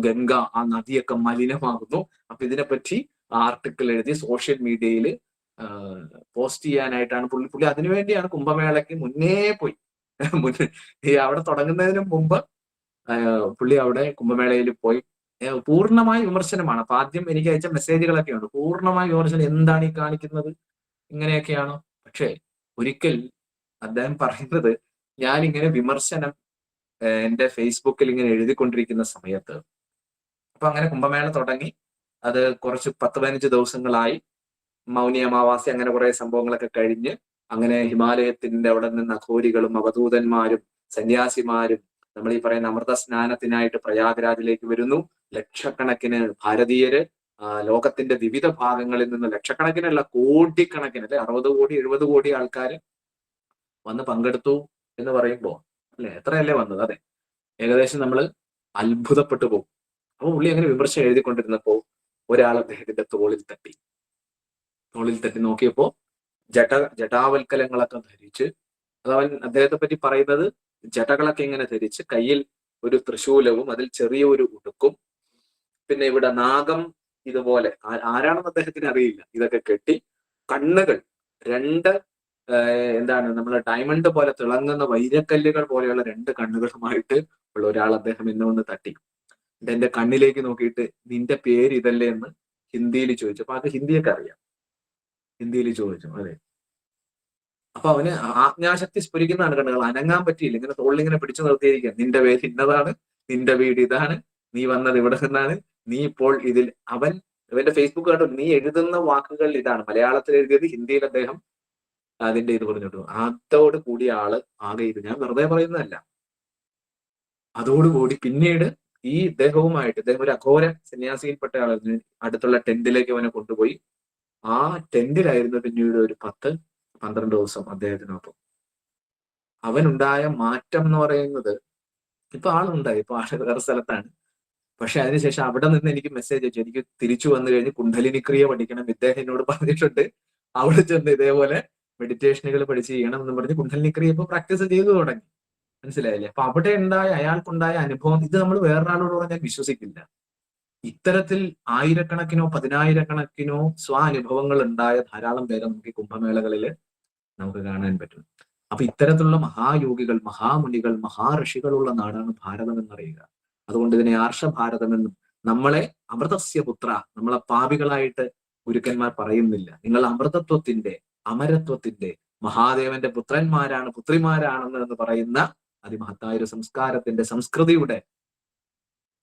ഗംഗ ആ നദിയൊക്കെ മലിനമാകുന്നു. അപ്പൊ ഇതിനെപ്പറ്റി ആർട്ടിക്കിൾ എഴുതി സോഷ്യൽ മീഡിയയിൽ പോസ്റ്റ് ചെയ്യാനായിട്ടാണ് പുള്ളി അതിനുവേണ്ടിയാണ് കുംഭമേളയ്ക്ക് മുന്നേ പോയി ഈ അവിടെ തുടങ്ങുന്നതിന് മുമ്പ് പുള്ളി അവിടെ കുംഭമേളയിൽ പോയി പൂർണ്ണമായ വിമർശനമാണ്. അപ്പൊ ആദ്യം എനിക്ക് അയച്ച മെസ്സേജുകളൊക്കെ ഉണ്ട്, പൂർണ്ണമായ വിമർശനം, എന്താണ് ഈ കാണിക്കുന്നത്, ഇങ്ങനെയൊക്കെയാണോ? പക്ഷേ ഒരിക്കൽ അദ്ദേഹം പറയുന്നത്, ഞാനിങ്ങനെ വിമർശനം എന്റെ ഫേസ്ബുക്കിൽ ഇങ്ങനെ എഴുതിക്കൊണ്ടിരിക്കുന്ന സമയത്ത്, അപ്പൊ അങ്ങനെ കുംഭമേള തുടങ്ങി, അത് കുറച്ച് 10-15 ദിവസങ്ങളായി, മൗനി അമാവാസി അങ്ങനെ കുറെ സംഭവങ്ങളൊക്കെ കഴിഞ്ഞ്, അങ്ങനെ ഹിമാലയത്തിന്റെ അവിടെ നിന്ന് അഘോരികളും അവധൂതന്മാരും സന്യാസിമാരും നമ്മൾ ഈ പറയുന്ന അമൃത സ്നാനത്തിനായിട്ട് പ്രയാഗ്രാജിലേക്ക് വരുന്നു. ലക്ഷക്കണക്കിന് ഭാരതീയര് ലോകത്തിന്റെ വിവിധ ഭാഗങ്ങളിൽ നിന്ന്, ലക്ഷക്കണക്കിനല്ല കോടിക്കണക്കിന്, അല്ലെ 60 കോടി 70 കോടി ആൾക്കാർ വന്ന് പങ്കെടുത്തു എന്ന് പറയുമ്പോ അല്ലെ, എത്രയല്ലേ വന്നത്? അതെ, ഏകദേശം നമ്മൾ അത്ഭുതപ്പെട്ടു പോകും. അപ്പൊ പുള്ളി അങ്ങനെ വിമർശനം എഴുതിക്കൊണ്ടിരുന്നപ്പോ ഒരാൾ അദ്ദേഹത്തിന്റെ തോളിൽ തട്ടി നോക്കിയപ്പോ ജടാവൽക്കലങ്ങളൊക്കെ ധരിച്ച്, അതവൻ അദ്ദേഹത്തെ പറ്റി പറയുന്നത്, ജടകളൊക്കെ ഇങ്ങനെ ധരിച്ച്, കയ്യിൽ ഒരു തൃശൂലവും അതിൽ ചെറിയൊരു ഉടുക്കും, പിന്നെ ഇവിടെ നാഗം ഇതുപോലെ, ആരാണെന്ന് അദ്ദേഹത്തിന് അറിയില്ല, ഇതൊക്കെ കെട്ടി, കണ്ണുകൾ 2 എന്താണ് നമ്മളെ ഡയമണ്ട് പോലെ തിളങ്ങുന്ന വൈരക്കല്ലുകൾ പോലെയുള്ള 2 കണ്ണുകളുമായിട്ട് ഉള്ള ഒരാൾ അദ്ദേഹം എന്നെ ഒന്ന് തട്ടി. എന്റെ കണ്ണിലേക്ക് നോക്കിയിട്ട്, നിന്റെ പേര് ഇതല്ലേ എന്ന് ഹിന്ദിയിൽ ചോദിച്ചു. അപ്പൊ അത് ഹിന്ദിയൊക്കെ അറിയാം, ഹിന്ദിയിൽ ചോദിച്ചു. അതെ, അപ്പൊ അവന് ആജ്ഞാശക്തി സ്ഫുരിക്കുന്നതാണ് കണ്ണുകൾ, അനങ്ങാൻ പറ്റിയില്ല, ഇങ്ങനെ തോളിലിങ്ങനെ പിടിച്ചു നിർത്തിയിരിക്കുക. നിന്റെ പേര് ഇന്നതാണ്, നിന്റെ വീട് ഇതാണ്, നീ വന്നത് ഇവിടെ നിന്നാണ്, നീ ഇപ്പോൾ ഇതിൽ, ഇവന്റെ ഫേസ്ബുക്ക് കണ്ടു, നീ എഴുതുന്ന വാക്കുകൾ ഇതാണ്, മലയാളത്തിൽ എഴുതിയത് ഹിന്ദിയിൽ അദ്ദേഹം അതിന്റെ ഇത് പറഞ്ഞിട്ടു. അതോട് കൂടി ആള് ആകെ ഇത്, ഞാൻ വെറുതെ പറയുന്നതല്ല, അതോടുകൂടി പിന്നീട് ഈ ഇദ്ദേഹം ഒരു അഘോര സന്യാസിയിൽപ്പെട്ട ആളായിരുന്നു. അടുത്തുള്ള ടെന്റിലേക്ക് അവനെ കൊണ്ടുപോയി. ആ ടെന്റിലായിരുന്നു പിന്നീട് ഒരു 10-12 ദിവസം അദ്ദേഹത്തിനൊപ്പം. അവനുണ്ടായ മാറ്റം എന്ന് പറയുന്നത്, ഇപ്പൊ ആളുണ്ടായി, ഇപ്പൊ ആള് വേറെ സ്ഥലത്താണ്. പക്ഷെ അതിനുശേഷം അവിടെ നിന്ന് എനിക്ക് മെസ്സേജ് അയച്ചു, എനിക്ക് തിരിച്ചു വന്നു കഴിഞ്ഞ് കുണ്ഡലിനി ക്രിയ പഠിക്കണം, ഇദ്ദേഹം എന്നോട് പറഞ്ഞിട്ടുണ്ട്, അവിടെ ചെന്ന് ഇതേപോലെ മെഡിറ്റേഷനുകൾ പഠിച്ച് ചെയ്യണം എന്ന് പറഞ്ഞ് കുണ്ഡലിനി ക്രിയ ഇപ്പൊ പ്രാക്ടീസ് ചെയ്തു തുടങ്ങി. മനസ്സിലായില്ലേ? അപ്പൊ അവിടെ അയാൾക്കുണ്ടായ അനുഭവം, ഇത് നമ്മൾ വേറൊരാളോട് പറഞ്ഞാൽ വിശ്വസിക്കില്ല. ഇത്തരത്തിൽ ആയിരക്കണക്കിനോ 10,000-കണക്കിനോ സ്വാനുഭവങ്ങൾ ഉണ്ടായ ധാരാളം പേരെ നമുക്ക് ഈ കുംഭമേളകളിൽ നമുക്ക് കാണാൻ പറ്റും. അപ്പൊ ഇത്തരത്തിലുള്ള മഹായോഗികൾ, മഹാമുനികൾ, മഹാഋഷികളുള്ള നാടാണ് ഭാരതം എന്നറിയുക. അതുകൊണ്ട് ഇതിനെ ആർഷഭാരതമെന്നും, നമ്മളെ അമൃതസ്യ പുത്ര, നമ്മളെ പാപികളായിട്ട് ഗുരുക്കന്മാർ പറയുന്നില്ല. നിങ്ങൾ അമൃതത്വത്തിന്റെ, അമരത്വത്തിന്റെ, മഹാദേവന്റെ പുത്രന്മാരാണ്, പുത്രിമാരാണെന്ന് എന്ന് പറയുന്ന അതിമഹത്തായ ഒരു സംസ്കാരത്തിന്റെ, സംസ്കൃതിയുടെ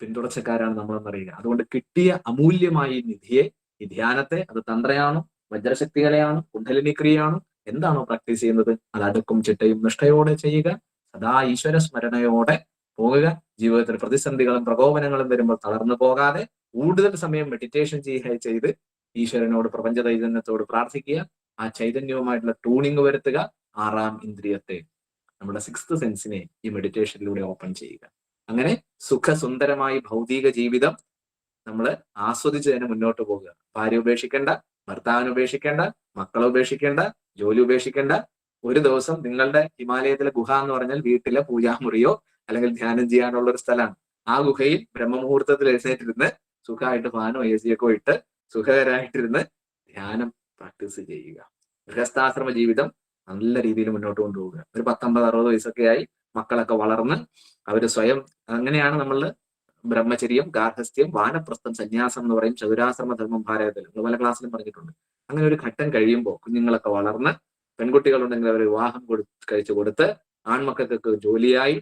പിന്തുടർച്ചക്കാരാണ് നമ്മളെന്നറിയുക. അതുകൊണ്ട് കിട്ടിയ അമൂല്യമായ ഈ നിധിയെ, ഈ ധ്യാനത്തെ, അത് തന്ത്രയാണോ, വജ്രശക്തികളെയാണോ, കുണ്ഡലിനി ക്രിയയാണോ, എന്താണോ പ്രാക്ടീസ് ചെയ്യുന്നത്, അത് അടുക്കും ചിട്ടയും നിഷ്ഠയോടെ ചെയ്യുക. സദാ ഈശ്വര സ്മരണയോടെ പോകുക. ജീവിതത്തിൽ പ്രതിസന്ധികളും പ്രകോപനങ്ങളും വരുമ്പോൾ തളർന്നു പോകാതെ കൂടുതൽ സമയം മെഡിറ്റേഷൻ ചെയ്ത് ഈശ്വരനോട്, പ്രപഞ്ച ചൈതന്യത്തോട് പ്രാർത്ഥിക്കുക. ആ ചൈതന്യവുമായിട്ടുള്ള ട്യൂണിങ് വരുത്തുക. 6ാം ഇന്ദ്രിയത്തെ, നമ്മുടെ 6th സെൻസിനെ ഈ മെഡിറ്റേഷനിലൂടെ ഓപ്പൺ ചെയ്യുക. അങ്ങനെ സുഖസുന്ദരമായി ഭൗതിക ജീവിതം നമ്മൾ ആസ്വദിച്ച് തന്നെ മുന്നോട്ട് പോകുക. ഭാര്യ ഉപേക്ഷിക്കേണ്ട, ഭർത്താവിനെ ഉപേക്ഷിക്കേണ്ട, മക്കളെ ഉപേക്ഷിക്കേണ്ട, ജോലി ഉപേക്ഷിക്കേണ്ട. ഒരു ദിവസം നിങ്ങളുടെ ഹിമാലയത്തിലെ ഗുഹ എന്ന് പറഞ്ഞാൽ വീട്ടിലെ പൂജാമുറിയോ അല്ലെങ്കിൽ ധ്യാനം ചെയ്യാനുള്ള ഒരു സ്ഥലമാണ്. ആ ഗുഹയിൽ ബ്രഹ്മമുഹൂർത്തത്തിൽ എഴുന്നേറ്റിരുന്ന് സുഖമായിട്ട് ഫാനോ എ സിയൊക്കെ ഇട്ട് സുഖകരമായിട്ടിരുന്ന് ധ്യാനം പ്രാക്ടീസ് ചെയ്യുക. ഗൃഹസ്ഥാശ്രമ ജീവിതം നല്ല രീതിയിൽ മുന്നോട്ട് കൊണ്ടുപോവുക. ഒരു 19-60 വയസ്സൊക്കെ ആയി മക്കളൊക്കെ വളർന്ന് അവര് സ്വയം, അങ്ങനെയാണ് നമ്മൾ ബ്രഹ്മചര്യം, ഗാർഹസ്ഥ്യം, വാനപ്രസ്ഥം, സന്യാസം എന്ന് പറയും, ചതുരാശ്രമ ധർമ്മം ഭാരതത്തിൽ നമ്മൾ പല ക്ലാസ്സിലും പറഞ്ഞിട്ടുണ്ട്. അങ്ങനെ ഒരു ഘട്ടം കഴിയുമ്പോൾ കുഞ്ഞുങ്ങളൊക്കെ വളർന്ന്, പെൺകുട്ടികളുണ്ടെങ്കിൽ അവരെ വിവാഹം കഴിച്ചു കൊടുത്ത്, ആൺമക്കൾക്ക് ജോലിയായി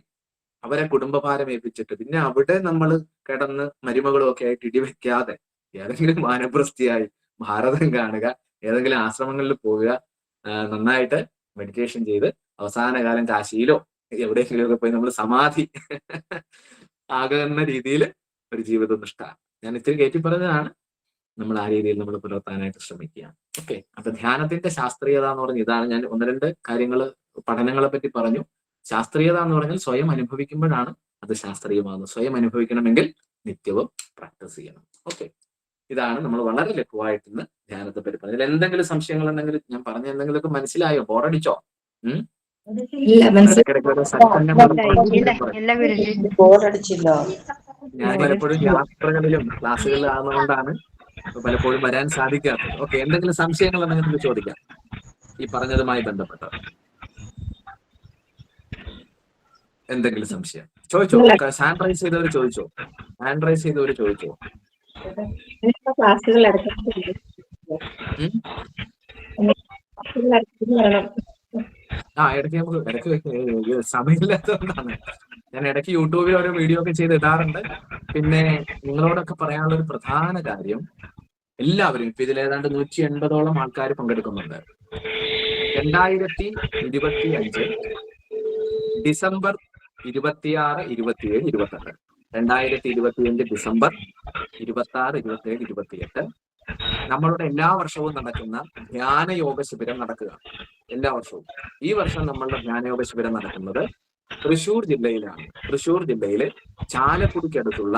അവരെ കുടുംബഭാരം ഏൽപ്പിച്ചിട്ട് പിന്നെ അവിടെ നമ്മൾ കിടന്ന് മരുമകളും ഒക്കെ ആയിട്ട് ഇടിവെക്കാതെ ഏതെങ്കിലും വാനപ്രസ്ഥിയായി ഭാരതം കാണുക, ഏതെങ്കിലും ആശ്രമങ്ങളിൽ പോവുക, നന്നായിട്ട് മെഡിറ്റേഷൻ ചെയ്ത് അവസാന കാലം കാശിയിലോ എവിടെയെങ്കിലും ഒക്കെ പോയി നമ്മൾ സമാധി ആകുന്ന രീതിയിൽ ഒരു ജീവിതം നിഷ്ഠ. ഞാൻ ഇത്തിരി കയറ്റി പറഞ്ഞതാണ്. നമ്മൾ ആ രീതിയിൽ നമ്മൾ പുലർത്താനായിട്ട് ശ്രമിക്കുക. ഓക്കെ, അപ്പൊ ധ്യാനത്തിന്റെ ശാസ്ത്രീയത എന്ന് പറഞ്ഞ ഇതാണ്. ഞാൻ 1-2 കാര്യങ്ങൾ പഠനങ്ങളെ പറ്റി പറഞ്ഞു. ശാസ്ത്രീയത എന്ന് പറഞ്ഞാൽ സ്വയം അനുഭവിക്കുമ്പോഴാണ് അത് ശാസ്ത്രീയമാകുന്നത്. സ്വയം അനുഭവിക്കണമെങ്കിൽ നിത്യവും പ്രാക്ടീസ് ചെയ്യണം. ഓക്കെ, ഇതാണ് നമ്മൾ വളരെ ലഘുവായിട്ട് ഇന്ന് ധ്യാനത്തെ പറ്റി പറഞ്ഞത്. എന്തെങ്കിലും സംശയങ്ങൾ ഉണ്ടെങ്കിൽ ഞാൻ പറഞ്ഞ എന്തെങ്കിലുമൊക്കെ മനസ്സിലായോ? ബോറടിച്ചോ? ഞാൻ പലപ്പോഴും യാത്രകളിലും ക്ലാസ്സുകളിലും ആകുന്നതുകൊണ്ടാണ് പലപ്പോഴും വരാൻ സാധിക്കാത്തത്. ഓക്കെ, എന്തെങ്കിലും സംശയങ്ങൾ ഉണ്ടെങ്കിൽ ചോദിക്കാം ഈ പറഞ്ഞതുമായി ബന്ധപ്പെട്ട. എന്തെങ്കിലും സംശയം ചോദിച്ചോ. ഹാൻഡ് റൈസ് ചെയ്തവർ ചോദിച്ചോ. ഹാൻഡ് റൈസ് ചെയ്തവർ ചോദിച്ചോ. ഇടയ്ക്ക് സമയമില്ലാത്തതുകൊണ്ടാണ്. ഞാൻ ഇടയ്ക്ക് യൂട്യൂബിൽ ഓരോ വീഡിയോ ഒക്കെ ചെയ്ത് ഇടാറുണ്ട്. പിന്നെ നിങ്ങളോടൊക്കെ പറയാനുള്ള ഒരു പ്രധാന കാര്യം, എല്ലാവരും ഇപ്പൊ ഇതിൽ ഏതാണ്ട് 180ഓളം ആൾക്കാർ പങ്കെടുക്കുന്നുണ്ട്. 2025 ഡിസംബർ 26, 27, 28. 2025 ഡിസംബർ 26, 27, 28 നമ്മളുടെ എല്ലാ വർഷവും നടക്കുന്ന ധ്യാനയോഗ ശിബിരം നടക്കുക. എല്ലാ വർഷവും. ഈ വർഷം നമ്മളുടെ ധ്യാനയോഗ ശിബിരം നടക്കുന്നത് തൃശ്ശൂർ ജില്ലയിലാണ്. തൃശ്ശൂർ ജില്ലയിലെ ചാലക്കുടിക്കടുത്തുള്ള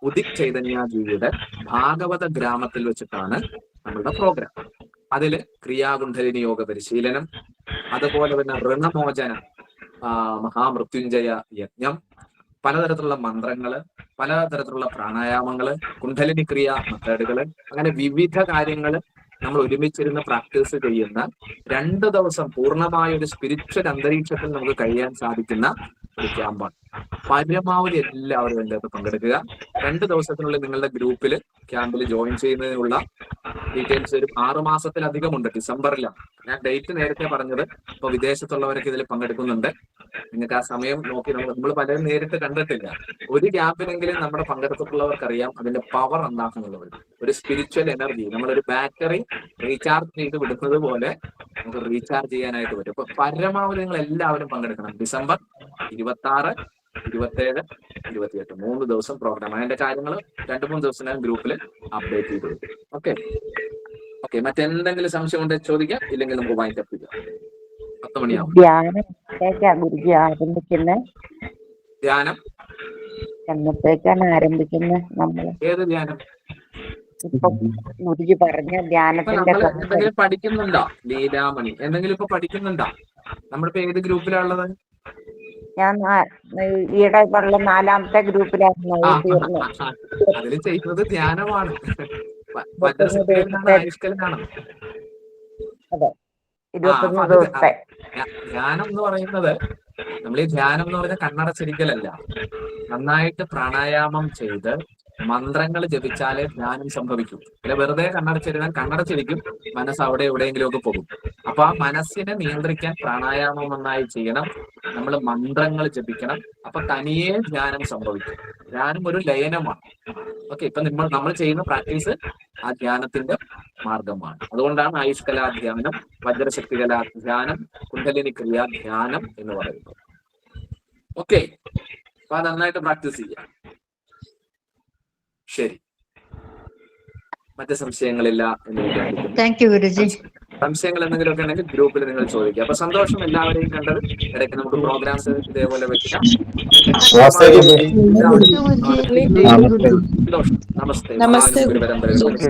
ഉദിക് ചൈതന്യജിയുടെ ഭാഗവത ഗ്രാമത്തിൽ വെച്ചിട്ടാണ് നമ്മളുടെ പ്രോഗ്രാം. അതില് ക്രിയാകുണ്ഡലിനി യോഗ പരിശീലനം, അതുപോലെ തന്നെ ഋണമോചന മഹാമൃത്യുഞ്ജയ യജ്ഞം, പലതരത്തിലുള്ള മന്ത്രങ്ങള്, പലതരത്തിലുള്ള പ്രാണായാമങ്ങള്, കുണ്ഡലിനി ക്രിയ മെത്തേഡുകള്, അങ്ങനെ വിവിധ കാര്യങ്ങൾ നമ്മൾ ഒരുമിച്ചിരുന്ന് പ്രാക്ടീസ് ചെയ്യുന്ന 2 ദിവസം പൂർണ്ണമായ ഒരു സ്പിരിച്വൽ അന്തരീക്ഷത്തിൽ നമുക്ക് കഴിയാൻ സാധിക്കുന്ന ഒരു ക്യാമ്പാണ്. പരമാവധി എല്ലാവരും അതിൻ്റെ പങ്കെടുക്കുക. 2 ദിവസത്തിനുള്ളിൽ നിങ്ങളുടെ ഗ്രൂപ്പിൽ ക്യാമ്പിൽ ജോയിൻ ചെയ്യുന്നതിനുള്ള ഡീറ്റെയിൽസ് ഒരു 6 മാസത്തിലധികമുണ്ട്. ഡിസംബറിലാണ് ഞാൻ ഡേറ്റ് നേരത്തെ പറഞ്ഞത്. ഇപ്പൊ വിദേശത്തുള്ളവരൊക്കെ ഇതിൽ പങ്കെടുക്കുന്നുണ്ട്. നിങ്ങൾക്ക് ആ സമയം നോക്കി, നമ്മൾ പലരും നേരിട്ട് കണ്ടിട്ടില്ല. ഒരു ക്യാമ്പിനെങ്കിലും നമ്മുടെ പങ്കെടുത്തിട്ടുള്ളവർക്കറിയാം അതിന്റെ പവർ എന്താണെന്നുള്ളത്. ഒരു സ്പിരിച്വൽ എനർജി, നമ്മളൊരു ബാറ്ററി റീചാർജ് ചെയ്ത് വിടുന്നത് പോലെ നമുക്ക് റീചാർജ് ചെയ്യാനായിട്ട് പറ്റും. അപ്പൊ പരമാവധി നിങ്ങൾ എല്ലാവരും പങ്കെടുക്കണം. ഡിസംബർ 26, 27, 28 3 ദിവസം പ്രോഗ്രാം. അതിന്റെ കാര്യങ്ങൾ 2-3 ദിവസം ഞാൻ ഗ്രൂപ്പിൽ അപ്ഡേറ്റ് ചെയ്ത് വരും. ഓക്കെ, മറ്റെന്തെങ്കിലും സംശയം ഉണ്ടെങ്കിൽ ചോദിക്കാം, ഇല്ലെങ്കിൽ നമുക്ക് വൈൻഡപ്പ് ചെയ്യാം. 10 മണിയാവും. ധ്യാനം എന്നത്തേക്കാണ് ആരംഭിക്കുന്നത്? നമ്മൾ ഏത് ധ്യാനം? ഗുരുജി പറഞ്ഞ ധ്യാനത്തിന്റെ എന്തെങ്കിലും പഠിക്കുന്നുണ്ടോ? ലീലാമണി എന്തെങ്കിലും ഇപ്പൊ പഠിക്കുന്നുണ്ടോ? നമ്മളിപ്പോ ഏത് ഗ്രൂപ്പിലാണുള്ളത്? ഞാൻ ഈയിടെ പറഞ്ഞ 4ാമത്തെ ഗ്രൂപ്പിലായിരുന്നു. അതിൽ ചെയ്യുന്നത് ധ്യാനമാണ്. ആയുഷ്കലിനാണ്. അതെ, 21 ദിവസത്തെ ധ്യാനം എന്ന് പറയുന്നത്, നമ്മൾ ഈ ധ്യാനം എന്ന് പറഞ്ഞാൽ കണ്ണടച്ചിരിക്കലല്ല. നന്നായിട്ട് പ്രാണായാമം ചെയ്ത് മന്ത്രങ്ങൾ ജപിച്ചാലേ ധ്യാനം സംഭവിക്കും. പിന്നെ വെറുതെ കണ്ണടച്ചിരുന്നാൽ കണ്ണടച്ചിരിക്കും, മനസ്സ് അവിടെ എവിടെയെങ്കിലും ഒക്കെ പോകും. അപ്പൊ ആ മനസ്സിനെ നിയന്ത്രിക്കാൻ പ്രാണായാമം നന്നായി ചെയ്യണം, നമ്മൾ മന്ത്രങ്ങൾ ജപിക്കണം. അപ്പൊ തനിയെ ധ്യാനം സംഭവിക്കും. ധ്യാനം ഒരു ലയനമാണ്. ഓക്കെ, ഇപ്പൊ നമ്മൾ ചെയ്യുന്ന പ്രാക്ടീസ് ആ ധ്യാനത്തിന്റെ മാർഗമാണ്. അതുകൊണ്ടാണ് ആയുഷ്കലാ ധ്യാനം, വജ്രശക്തികലാ ധ്യാനം, കുണ്ഡലിനി ക്രിയാ ധ്യാനം എന്ന് പറയുന്നത്. ഓക്കെ, അപ്പൊ നന്നായിട്ട് പ്രാക്ടീസ് ചെയ്യാം. ശരി, മറ്റ് സംശയങ്ങളില്ല എന്ന് വിചാരിക്കുന്നു. Thank you Guruji. സംശയങ്ങൾ എന്തെങ്കിലുമൊക്കെ ഉണ്ടെങ്കിൽ ഗ്രൂപ്പിൽ നിങ്ങൾ ചോദിക്കുക. അപ്പൊ സന്തോഷം എല്ലാവരെയും കണ്ടത്. ഇടയ്ക്ക് നമുക്ക് പ്രോഗ്രാംസ് ഇതേപോലെ വെക്കാം. നമസ്തേ ഗുരുജി. സന്തോഷം. നമസ്തേ. നമസ്തേ. ഗുരുപരമ്പരകൾ ഓക്കെ.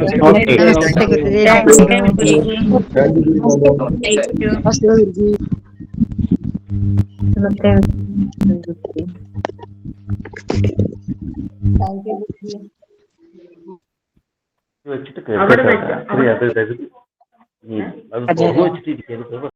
വെച്ചിട്ട് കേൾക്കാം. അത് തുറന്നു വെച്ചിട്ടിരിക്കുന്നു.